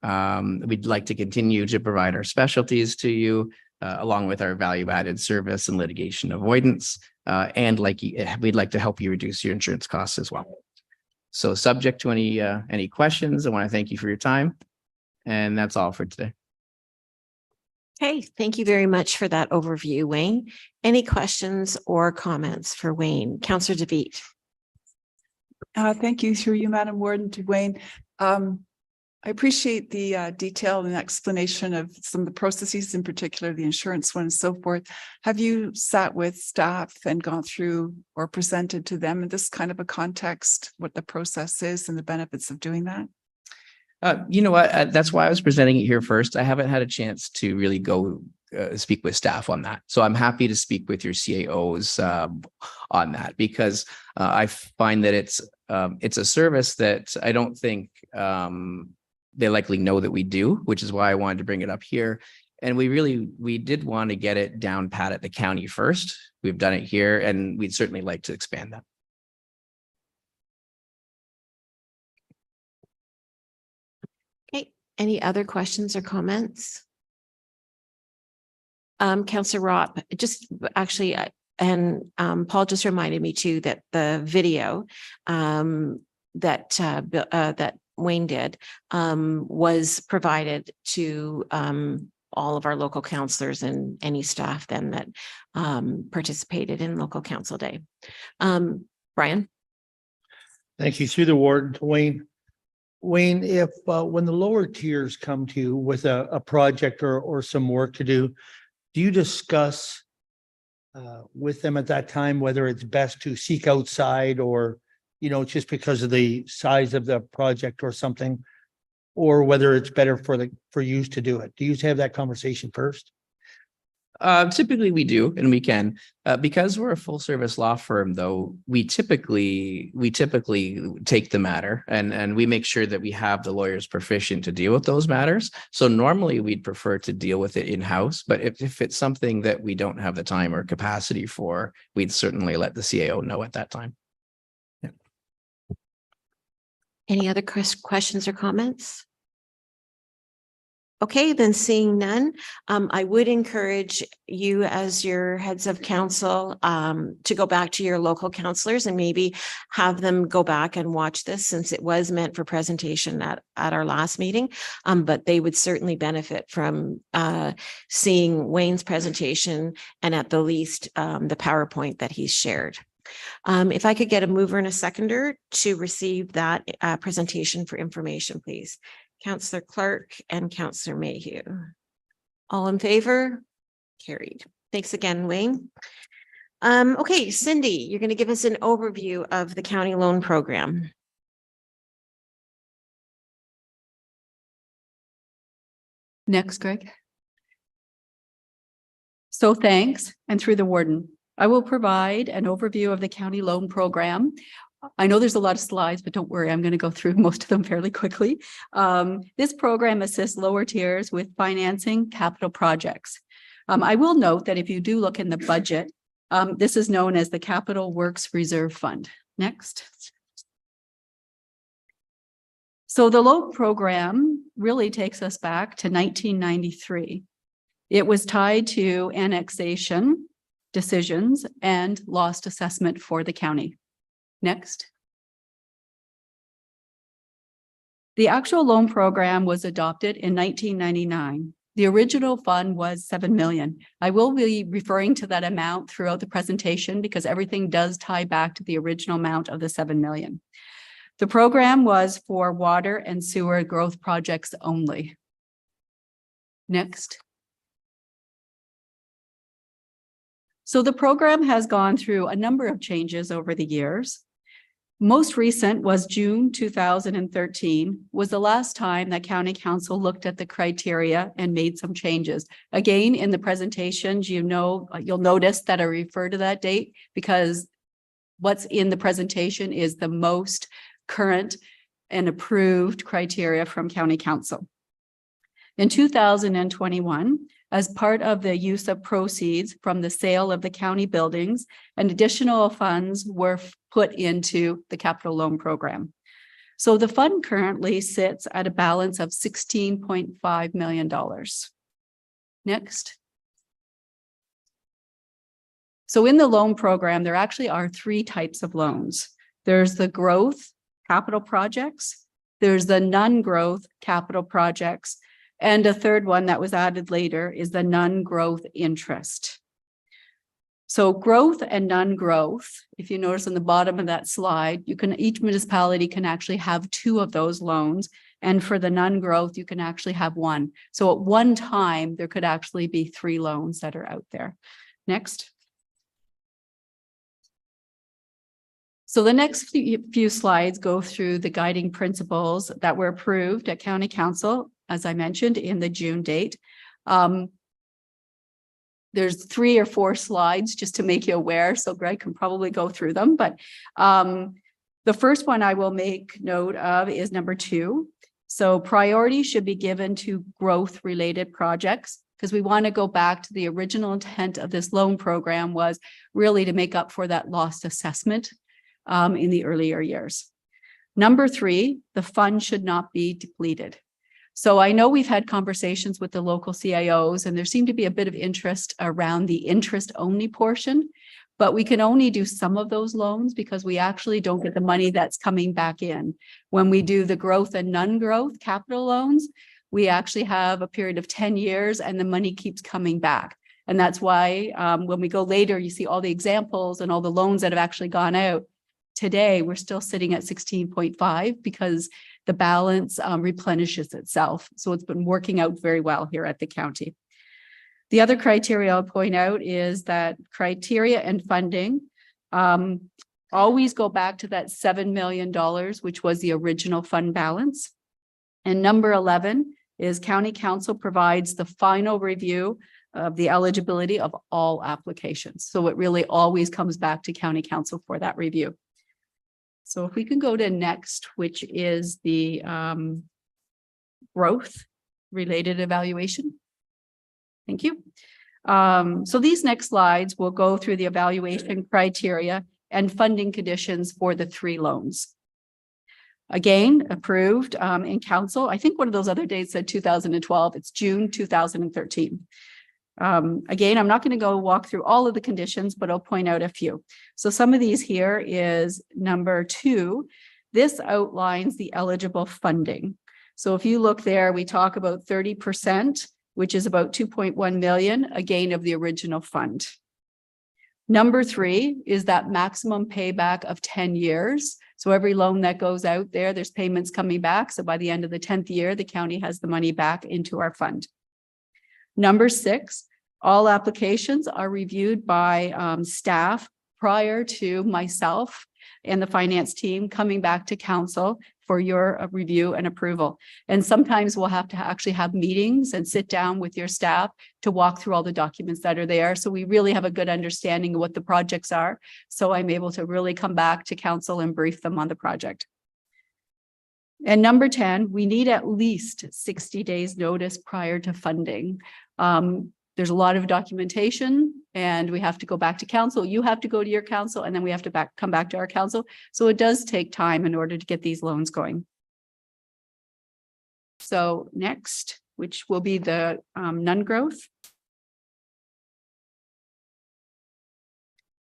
We'd like to continue to provide our specialties to you, along with our value-added service and litigation avoidance. And we'd like to help you reduce your insurance costs as well. So subject to any questions, I want to thank you for your time. And that's all for today. Okay, thank you very much for that overview, Wayne. Any questions or comments for Wayne? Councillor DeVete. Thank you through you, Madam Warden, to Wayne. I appreciate the detail and explanation of some of the processes, in particular the insurance one and so forth. Have you sat with staff and gone through or presented to them in this kind of a context what the process is and the benefits of doing that? You know what? That's why I was presenting it here first. I haven't had a chance to really go speak with staff on that. So I'm happy to speak with your CAOs on that, because I find that it's a service that I don't think they likely know that we do, which is why I wanted to bring it up here. And we did want to get it down pat at the county first. We've done it here, and we'd certainly like to expand that. Okay, any other questions or comments? Councillor Ropp, just actually, and Paul just reminded me too that the video that Wayne did was provided to all of our local councillors and any staff then that participated in local council day. Brian? Thank you. Through the warden to Wayne. Wayne, if when the lower tiers come to you with a project or some work to do you discuss with them at that time whether it's best to seek outside or, you know, just because of the size of the project or something, or whether it's better for you to do it? Do you have that conversation first? Typically we do, and we can, because we're a full service law firm, though, we typically take the matter and we make sure that we have the lawyers proficient to deal with those matters. So normally we'd prefer to deal with it in-house, but if it's something that we don't have the time or capacity for, we'd certainly let the CAO know at that time. Yeah. Any other questions or comments? Okay, then seeing none, I would encourage you as your heads of council to go back to your local councillors and maybe have them go back and watch this, since it was meant for presentation at our last meeting. But they would certainly benefit from seeing Wayne's presentation and at the least the PowerPoint that he's shared. If I could get a mover and a seconder to receive that presentation for information, please. Councillor Clark and Councillor Mayhew. All in favor? Carried. Thanks again, Wayne. Okay, Cindy, you're going to give us an overview of the county loan program. Next, Greg. So thanks, and through the warden, I will provide an overview of the county loan program. I know there's a lot of slides, but don't worry, I'm going to go through most of them fairly quickly. This program assists lower tiers with financing capital projects. I will note that if you do look in the budget, this is known as the Capital Works Reserve Fund. Next. So the loan program really takes us back to 1993. It was tied to annexation decisions and lost assessment for the county. Next. The actual loan program was adopted in 1999. The original fund was 7 million. I will be referring to that amount throughout the presentation because everything does tie back to the original amount of the 7 million. The program was for water and sewer growth projects only. Next. So the program has gone through a number of changes over the years. Most recent was June 2013 was the last time that County Council looked at the criteria and made some changes. Again, in the presentations, you'll notice that I refer to that date because what's in the presentation is the most current and approved criteria from County Council. In 2021, as part of the use of proceeds from the sale of the county buildings, and additional funds were put into the capital loan program. So the fund currently sits at a balance of $16.5 million. Next. So in the loan program, there actually are three types of loans. There's the growth capital projects, there's the non-growth capital projects, and a third one that was added later is the non-growth interest. So growth and non-growth, if you notice on the bottom of that slide, each municipality can actually have two of those loans. And for the non-growth, you can actually have one. So at one time, there could actually be three loans that are out there. Next. So the next few slides go through the guiding principles that were approved at County Council, as I mentioned, in the June date. There's 3 or 4 slides just to make you aware, so Greg can probably go through them. But the first one I will make note of is number 2. So priority should be given to growth related projects, because we want to go back to the original intent of this loan program was really to make up for that lost assessment in the earlier years. Number 3, the fund should not be depleted. So I know we've had conversations with the local CIOs, and there seemed to be a bit of interest around the interest only portion, but we can only do some of those loans because we actually don't get the money that's coming back in. When we do the growth and non-growth capital loans, we actually have a period of 10 years and the money keeps coming back. And that's why when we go later, you see all the examples and all the loans that have actually gone out. Today, we're still sitting at 16.5 because the balance replenishes itself. So it's been working out very well here at the county. The other criteria I'll point out is that criteria and funding always go back to that $7 million, which was the original fund balance. And number 11 is County Council provides the final review of the eligibility of all applications. So it really always comes back to County Council for that review. So if we can go to next, which is the growth related evaluation. Thank you. So these next slides will go through the evaluation criteria and funding conditions for the 3 loans. Again, approved in council. I think one of those other dates said 2012. It's June 2013. Again, I'm not going to go walk through all of the conditions, but I'll point out a few. So some of these here is number 2. This outlines the eligible funding. So if you look there, we talk about 30%, which is about 2.1 million, again, of the original fund. Number 3 is that maximum payback of 10 years. So every loan that goes out there, there's payments coming back. So by the end of the 10th year, the county has the money back into our fund. Number 6, all applications are reviewed by staff prior to myself and the finance team coming back to council for your review and approval. And sometimes we'll have to actually have meetings and sit down with your staff to walk through all the documents that are there. So we really have a good understanding of what the projects are. So I'm able to really come back to council and brief them on the project. And number 10, we need at least 60 days notice prior to funding. There's a lot of documentation and we have to go back to council. You have to go to your council and then we have to come back to our council. So it does take time in order to get these loans going. So next, which will be the non-growth.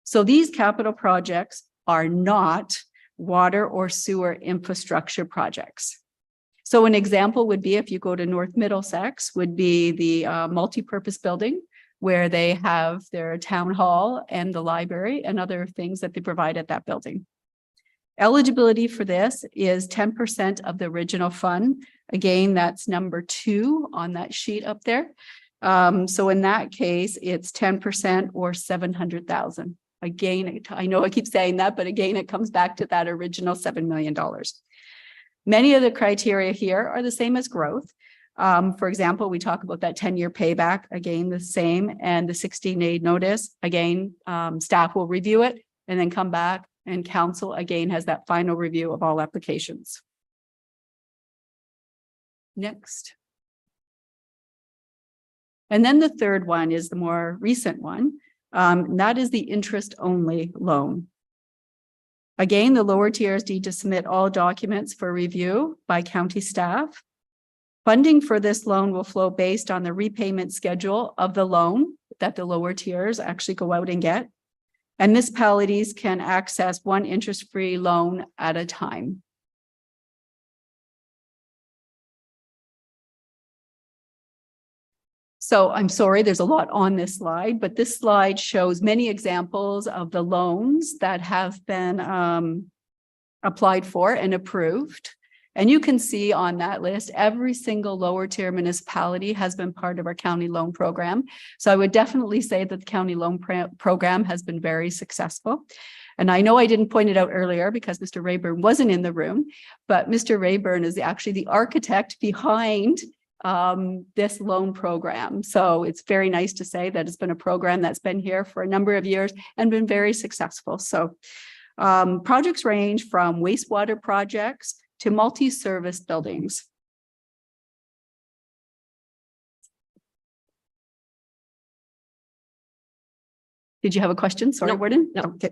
So these capital projects are not water or sewer infrastructure projects. So an example would be if you go to North Middlesex would be the multi-purpose building where they have their town hall and the library and other things that they provide at that building. Eligibility for this is 10% of the original fund. Again, that's number 2 on that sheet up there. So in that case, it's 10% or 700,000. Again, I know I keep saying that, but again, it comes back to that original $7 million. Many of the criteria here are the same as growth. For example, we talk about that 10-year payback, again, the same, and the 16-day notice. Again, staff will review it and then come back, and council again has that final review of all applications. Next. And then the third one is the more recent one. And that is the interest-only loan. Again, the lower tiers need to submit all documents for review by county staff. Funding for this loan will flow based on the repayment schedule of the loan that the lower tiers actually go out and get. And municipalities can access one interest-free loan at a time. So I'm sorry, there's a lot on this slide, but this slide shows many examples of the loans that have been applied for and approved. And you can see on that list, every single lower tier municipality has been part of our county loan program. So I would definitely say that the county loan program has been very successful. And I know I didn't point it out earlier because Mr. Rayburn wasn't in the room, but Mr. Rayburn is actually the architect behind this loan program. So it's very nice to say that it's been a program that's been here for a number of years and been very successful. So projects range from wastewater projects to multi-service buildings. Did you have a question? Sorry, No, Warden? no. Okay.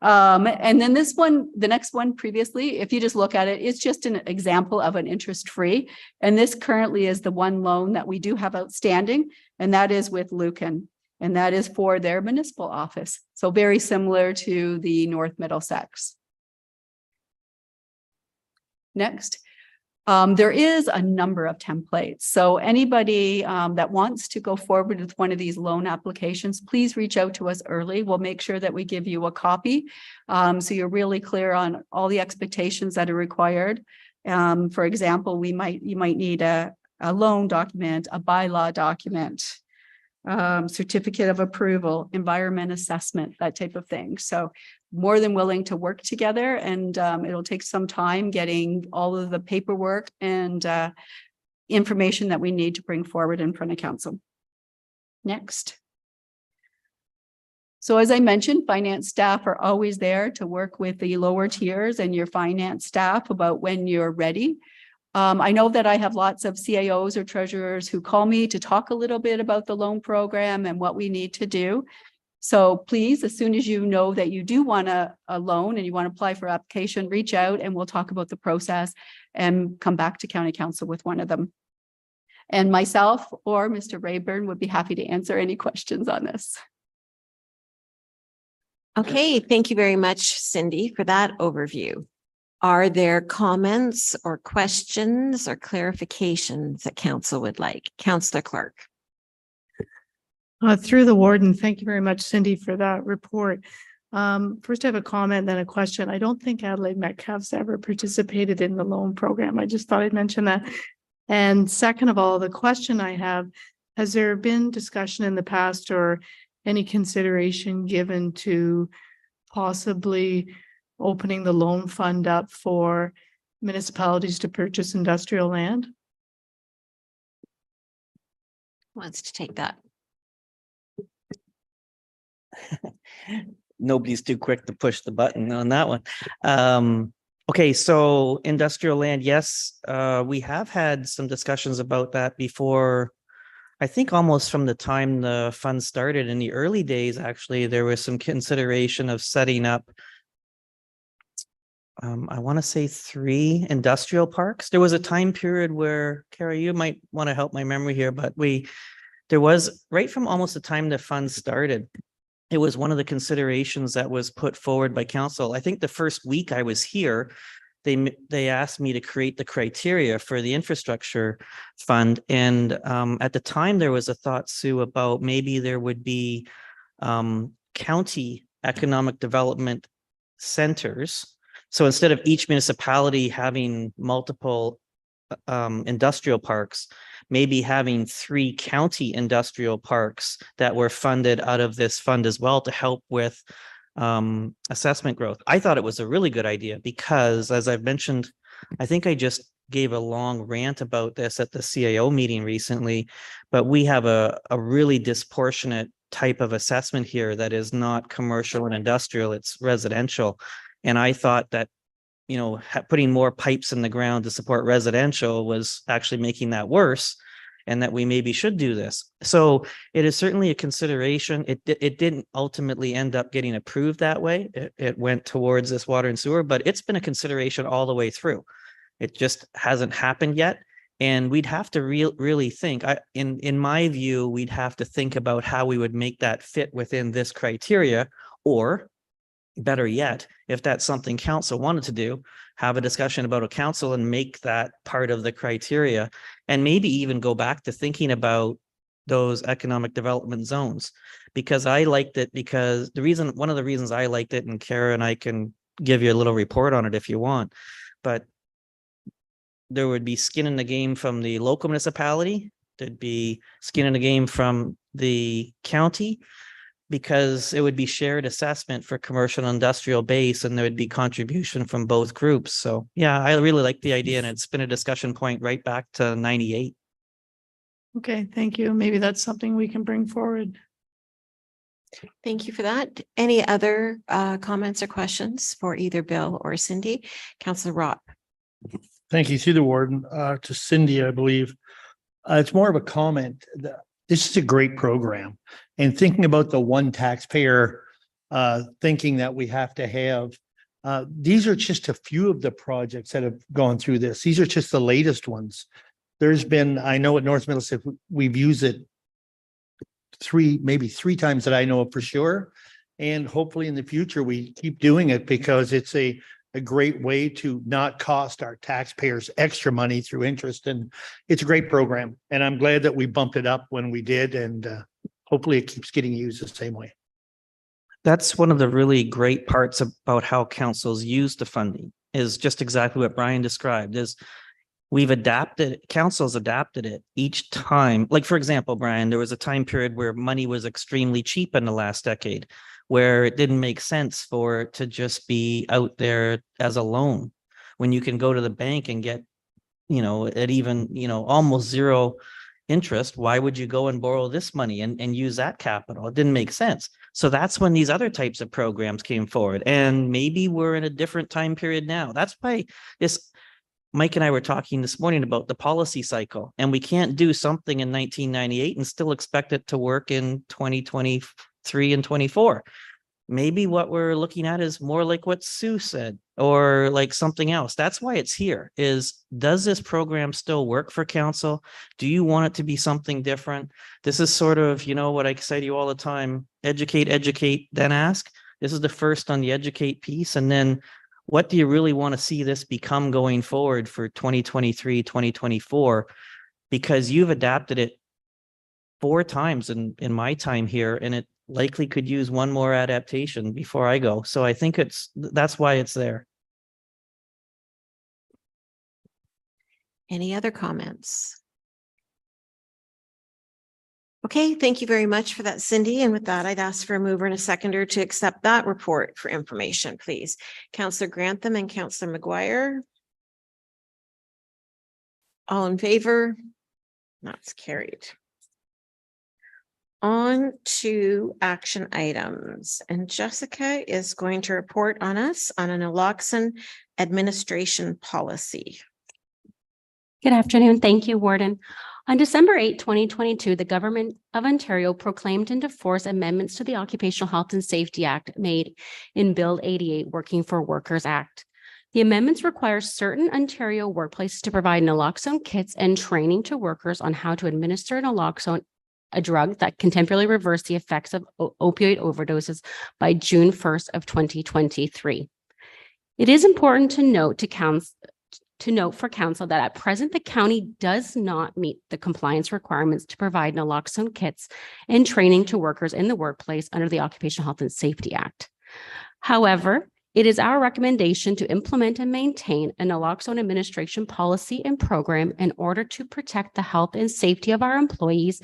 And then this one, the next one previously, if you just look at it, it's just an example of an interest-free. And this currently is the one loan that we do have outstanding, and that is with Lucan. And that is for their municipal office. So very similar to the North Middlesex. Next. There is a number of templates. So anybody that wants to go forward with one of these loan applications, please reach out to us early. We'll make sure that we give you a copy. So you're really clear on all the expectations that are required. For example, you might need a loan document, a bylaw document, certificate of approval, environment assessment, that type of thing. So more than willing to work together, and it'll take some time getting all of the paperwork and information that we need to bring forward in front of council. Next. So as I mentioned, finance staff are always there to work with the lower tiers and your finance staff about when you're ready. I know that I have lots of CAOs or treasurers who call me to talk a little bit about the loan program and what we need to do. So please, as soon as you know that you do want a loan and you want to apply for application, reach out and we'll talk about the process and come back to county council with one of them. And myself or Mr. Rayburn would be happy to answer any questions on this. Okay, thank you very much, Cindy, for that overview. Are there comments or questions or clarifications that council would like? Councillor Clark. Through the warden, thank you very much, Cindy, for that report. First, I have a comment, then a question. I don't think Adelaide Metcalf's ever participated in the loan program. I just thought I'd mention that. And second of all, the question I have, has there been discussion in the past or any consideration given to possibly opening the loan fund up for municipalities to purchase industrial land? Who wants to take that? Nobody's too quick to push the button on that one. Okay, so industrial land, yes, we have had some discussions about that before. I think almost from the time the fund started in the early days, actually, there was some consideration of setting up, I want to say 3 industrial parks. There was a time period where, Kara, you might want to help my memory here, but there was right from almost the time the fund started, it was one of the considerations that was put forward by council. I think the first week I was here, they asked me to create the criteria for the infrastructure fund. And at the time there was a thought, Sue, about maybe there would be county economic development centers. So instead of each municipality having multiple industrial parks, maybe having 3 county industrial parks that were funded out of this fund as well to help with assessment growth. I thought it was a really good idea because, as I've mentioned, I think I just gave a long rant about this at the CAO meeting recently, but we have a really disproportionate type of assessment here that is not commercial and industrial, it's residential. And I thought that, you know, putting more pipes in the ground to support residential was actually making that worse. and that we maybe should do this. So it is certainly a consideration. It didn't ultimately end up getting approved that way. It went towards this water and sewer, but it's been a consideration all the way through. It just hasn't happened yet. And we'd have to really think, in my view, we'd have to think about how we would make that fit within this criteria, or better yet, if that's something council wanted to do, have a discussion about a council and make that part of the criteria, and maybe even go back to thinking about those economic development zones. Because I liked it, because one of the reasons I liked it, and Kara and I can give you a little report on it if you want, but there would be skin in the game from the local municipality. There'd be skin in the game from the county, because it would be shared assessment for commercial and industrial base, and there would be contribution from both groups. So yeah, I really like the idea, and it's been a discussion point right back to 98. Okay, thank you. Maybe that's something we can bring forward. Thank you for that. Any other comments or questions for either Bill or Cindy? Councillor Roth. Thank you, through the warden, to Cindy, I believe. It's more of a comment. This is a great program, and thinking about the one taxpayer, thinking that we have to have, these are just a few of the projects that have gone through this. These are just the latest ones. There's been, I know at North Middlesex, we've used it maybe three times that I know of for sure. And hopefully in the future, we keep doing it, because it's a great way to not cost our taxpayers extra money through interest. And it's a great program. And I'm glad that we bumped it up when we did. And hopefully it keeps getting used the same way. That's one of the really great parts about how councils use the funding, is just exactly what Brian described. Is councils adapted it each time. Like, for example, Brian, there was a time period where money was extremely cheap in the last decade, where it didn't make sense for it to just be out there as a loan, when you can go to the bank and get, at even, almost zero interest. Why would you go and borrow this money and use that capital? It didn't make sense. So that's when these other types of programs came forward. And maybe we're in a different time period now. That's why Mike and I were talking this morning about the policy cycle, and we can't do something in 1998 and still expect it to work in 2023 and 24. Maybe what we're looking at is more like what Sue said, or like something else. That's why it's here. Does this program still work for council? Do you want it to be something different? This is sort of, what I say to you all the time: educate, then ask. This is the first on the educate piece. And then what do you really want to see this become going forward for 2023, 2024? Because you've adapted it 4 times in my time here, and it likely could use one more adaptation before I go. So I think that's why it's there. Any other comments? Okay, thank you very much for that, Cindy. And with that, I'd ask for a mover and a seconder to accept that report for information, please. Councillor Grantham and Councillor McGuire. All in favor? That's carried. On to action items, and Jessica is going to report on us on an naloxone administration policy. Good afternoon. Thank you, Warden. On December 8, 2022, the Government of Ontario proclaimed into force amendments to the Occupational Health and Safety Act made in Bill 88, Working for Workers Act. The amendments require certain Ontario workplaces to provide naloxone kits and training to workers on how to administer naloxone, a drug that can temporarily reverse the effects of opioid overdoses, by June 1st of 2023. It is important to note for council that at present, the county does not meet the compliance requirements to provide naloxone kits and training to workers in the workplace under the Occupational Health and Safety Act. However, it is our recommendation to implement and maintain a naloxone administration policy and program in order to protect the health and safety of our employees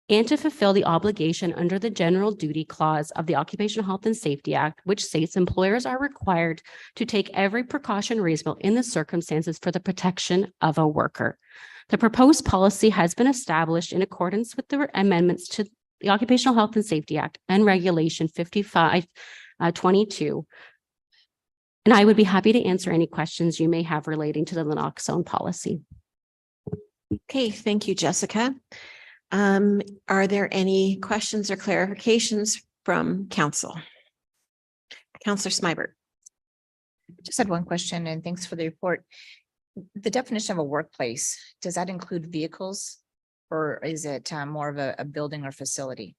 and to fulfill the obligation under the General Duty Clause of the Occupational Health and Safety Act, which states employers are required to take every precaution reasonable in the circumstances for the protection of a worker. The proposed policy has been established in accordance with the amendments to the Occupational Health and Safety Act and Regulation 5522. And I would be happy to answer any questions you may have relating to the naloxone policy. Okay, thank you, Jessica. Are there any questions or clarifications from council? Councillor Smibert. Just had one question and thanks for the report. The definition of a workplace, does that include vehicles? Or is it more of a building or facility?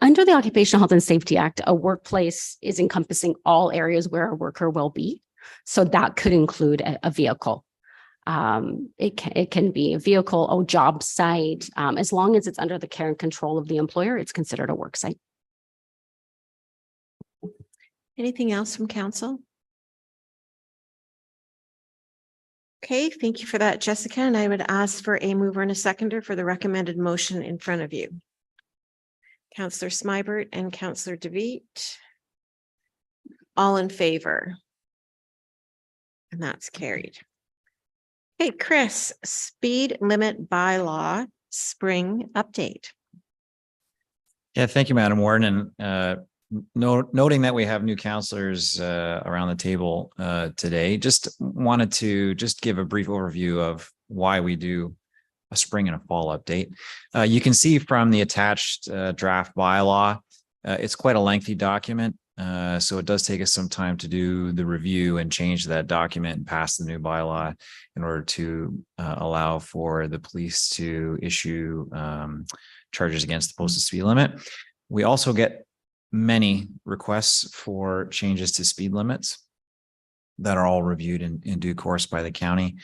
Under the Occupational Health and Safety Act, a workplace is encompassing all areas where a worker will be. So that could include a vehicle. It can be a vehicle, a job site. As long as it's under the care and control of the employer, it's considered a work site. Anything else from council? Okay, thank you for that, Jessica. And I would ask for a mover and a seconder for the recommended motion in front of you. Councillor Smibert and Councillor DeVitt. All in favor? And that's carried. Okay, Chris, speed limit bylaw spring update. Yeah, thank you, Madam Warden. And noting that we have new counselors around the table today, just wanted to just give a brief overview of why we do a spring and a fall update. You can see from the attached draft bylaw, it's quite a lengthy document. So it does take us some time to do the review and change that document and pass the new bylaw in order to allow for the police to issue charges against the posted speed limit. We also get many requests for changes to speed limits that are all reviewed in due course by the county.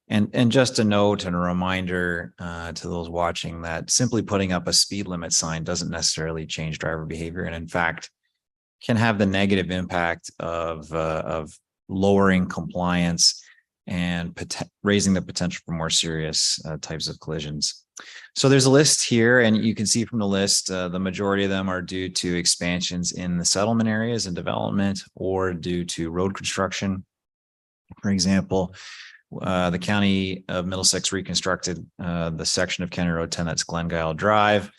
And just a note and a reminder to those watching that simply putting up a speed limit sign doesn't necessarily change driver behavior. And in fact, can have the negative impact of lowering compliance and raising the potential for more serious types of collisions. So there's a list here, and you can see from the list, the majority of them are due to expansions in the settlement areas and development or due to road construction. For example, the County of Middlesex reconstructed the section of County Road 10 that's Glengyle Drive.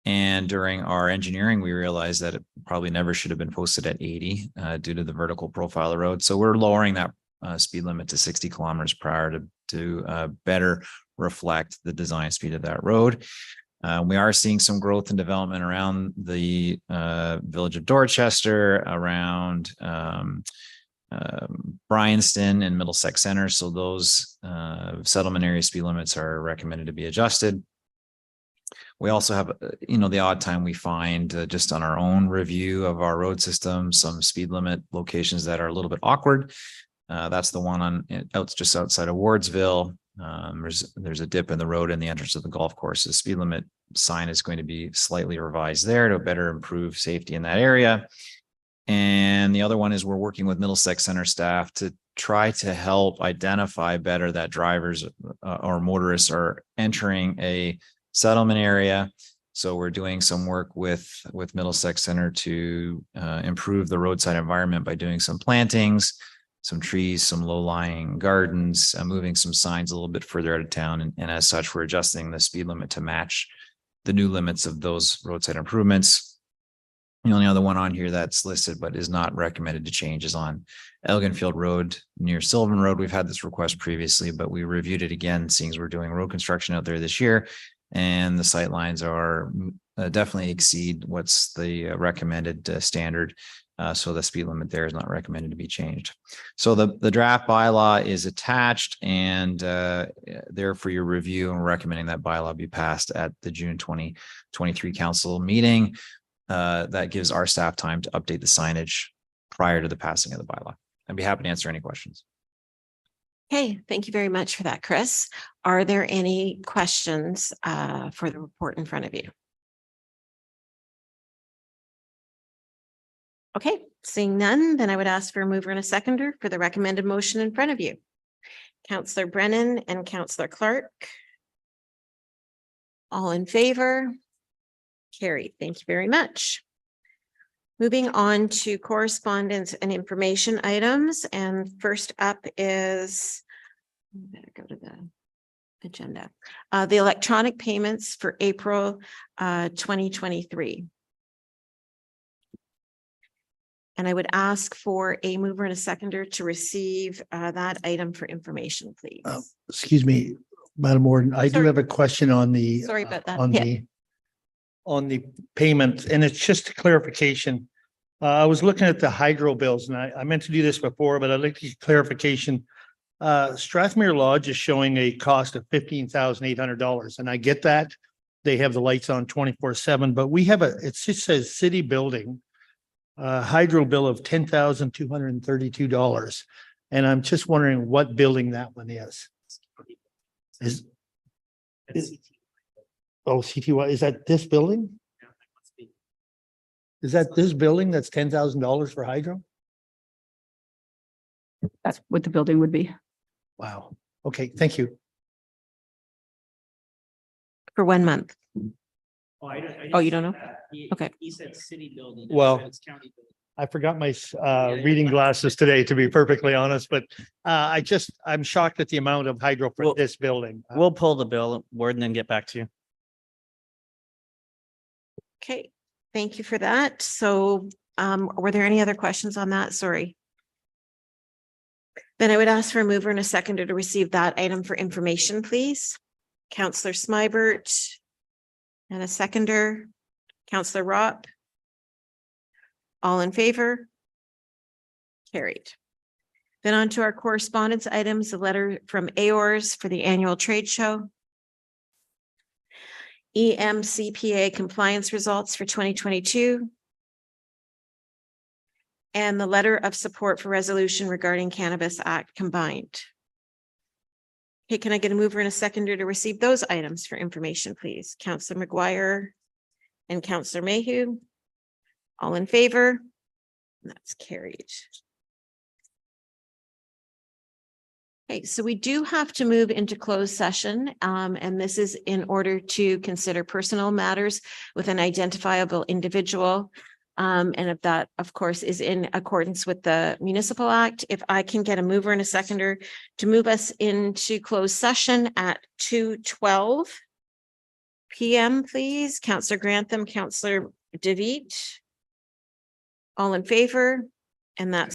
And during our engineering, we realized that it probably never should have been posted at 80 due to the vertical profile of the road. So we're lowering that speed limit to 60 kilometers per hour to better reflect the design speed of that road. We are seeing some growth and development around the village of Dorchester, around Bryanston and Middlesex Center. So those settlement area speed limits are recommended to be adjusted. We also have, the odd time we find just on our own review of our road system, some speed limit locations that are a little bit awkward. That's the one just outside of Wardsville. There's a dip in the road in the entrance of the golf course. The speed limit sign is going to be slightly revised there to better improve safety in that area. And the other one is we're working with Middlesex Center staff to try to help identify better that drivers or motorists are entering a settlement area. So we're doing some work with Middlesex Center to improve the roadside environment by doing some plantings, some trees, some low-lying gardens, moving some signs a little bit further out of town. And as such, we're adjusting the speed limit to match the new limits of those roadside improvements. The only other one on here that's listed but is not recommended to change is on Elginfield Road near Sylvan Road. We've had this request previously, but we reviewed it again, seeing as we're doing road construction out there this year. And the sight lines are definitely exceed what's the recommended standard. So the speed limit there is not recommended to be changed. So the draft bylaw is attached and there for your review, and we're recommending that bylaw be passed at the June 2023 council meeting. That gives our staff time to update the signage prior to the passing of the bylaw. I'd be happy to answer any questions. Okay, thank you very much for that, Chris. Are there any questions for the report in front of you? Okay, seeing none, then I would ask for a mover and a seconder for the recommended motion in front of you. Councillor Brennan and Councillor Clark. All in favor? Carried. Thank you very much. Moving on to correspondence and information items. And first up is, I better go to the agenda, the electronic payments for April 2023. And I would ask for a mover and a seconder to receive that item for information, please. Excuse me, Madam Warden, I do Sorry. have a question on the. Sorry about that. On Yeah. the payment, and it's just a clarification. I was looking at the hydro bills, and I meant to do this before, but I'd like to get clarification. Strathmere Lodge is showing a cost of $15,800, and I get that. They have the lights on 24/7, but we have it just says city building. Hydro bill of $10,232. And I'm just wondering what building that one is. Is oh, CTY, is that this building? Is that this building that's $10,000 for hydro? That's what the building would be. Wow. Okay, thank you. For 1 month. Oh, you don't know? Okay. He said city building. Well, I forgot my reading glasses today, to be perfectly honest, but I'm shocked at the amount of hydro for Well, this building. We'll pull the bill, Warden, and get back to you. Okay, thank you for that. So were there any other questions on that? Sorry. Then I would ask for a mover and a seconder to receive that item for information, please. Counselor Smybert. And a seconder, Counselor Ropp. All in favor? Carried. Then on to our correspondence items, a letter from AORS for the annual trade show. EMCPA compliance results for 2022. And the letter of support for resolution regarding Cannabis Act combined. Okay, can I get a mover and a seconder to receive those items for information, please? Counselor McGuire and Counselor Mayhew. All in favor? That's carried. Okay, so we do have to move into closed session, and this is in order to consider personal matters with an identifiable individual. And if that, of course, is in accordance with the Municipal Act, if I can get a mover and a seconder to move us into closed session at 2:12 PM, please. Counselor Grantham, Counselor Devitt. All in favor? And that's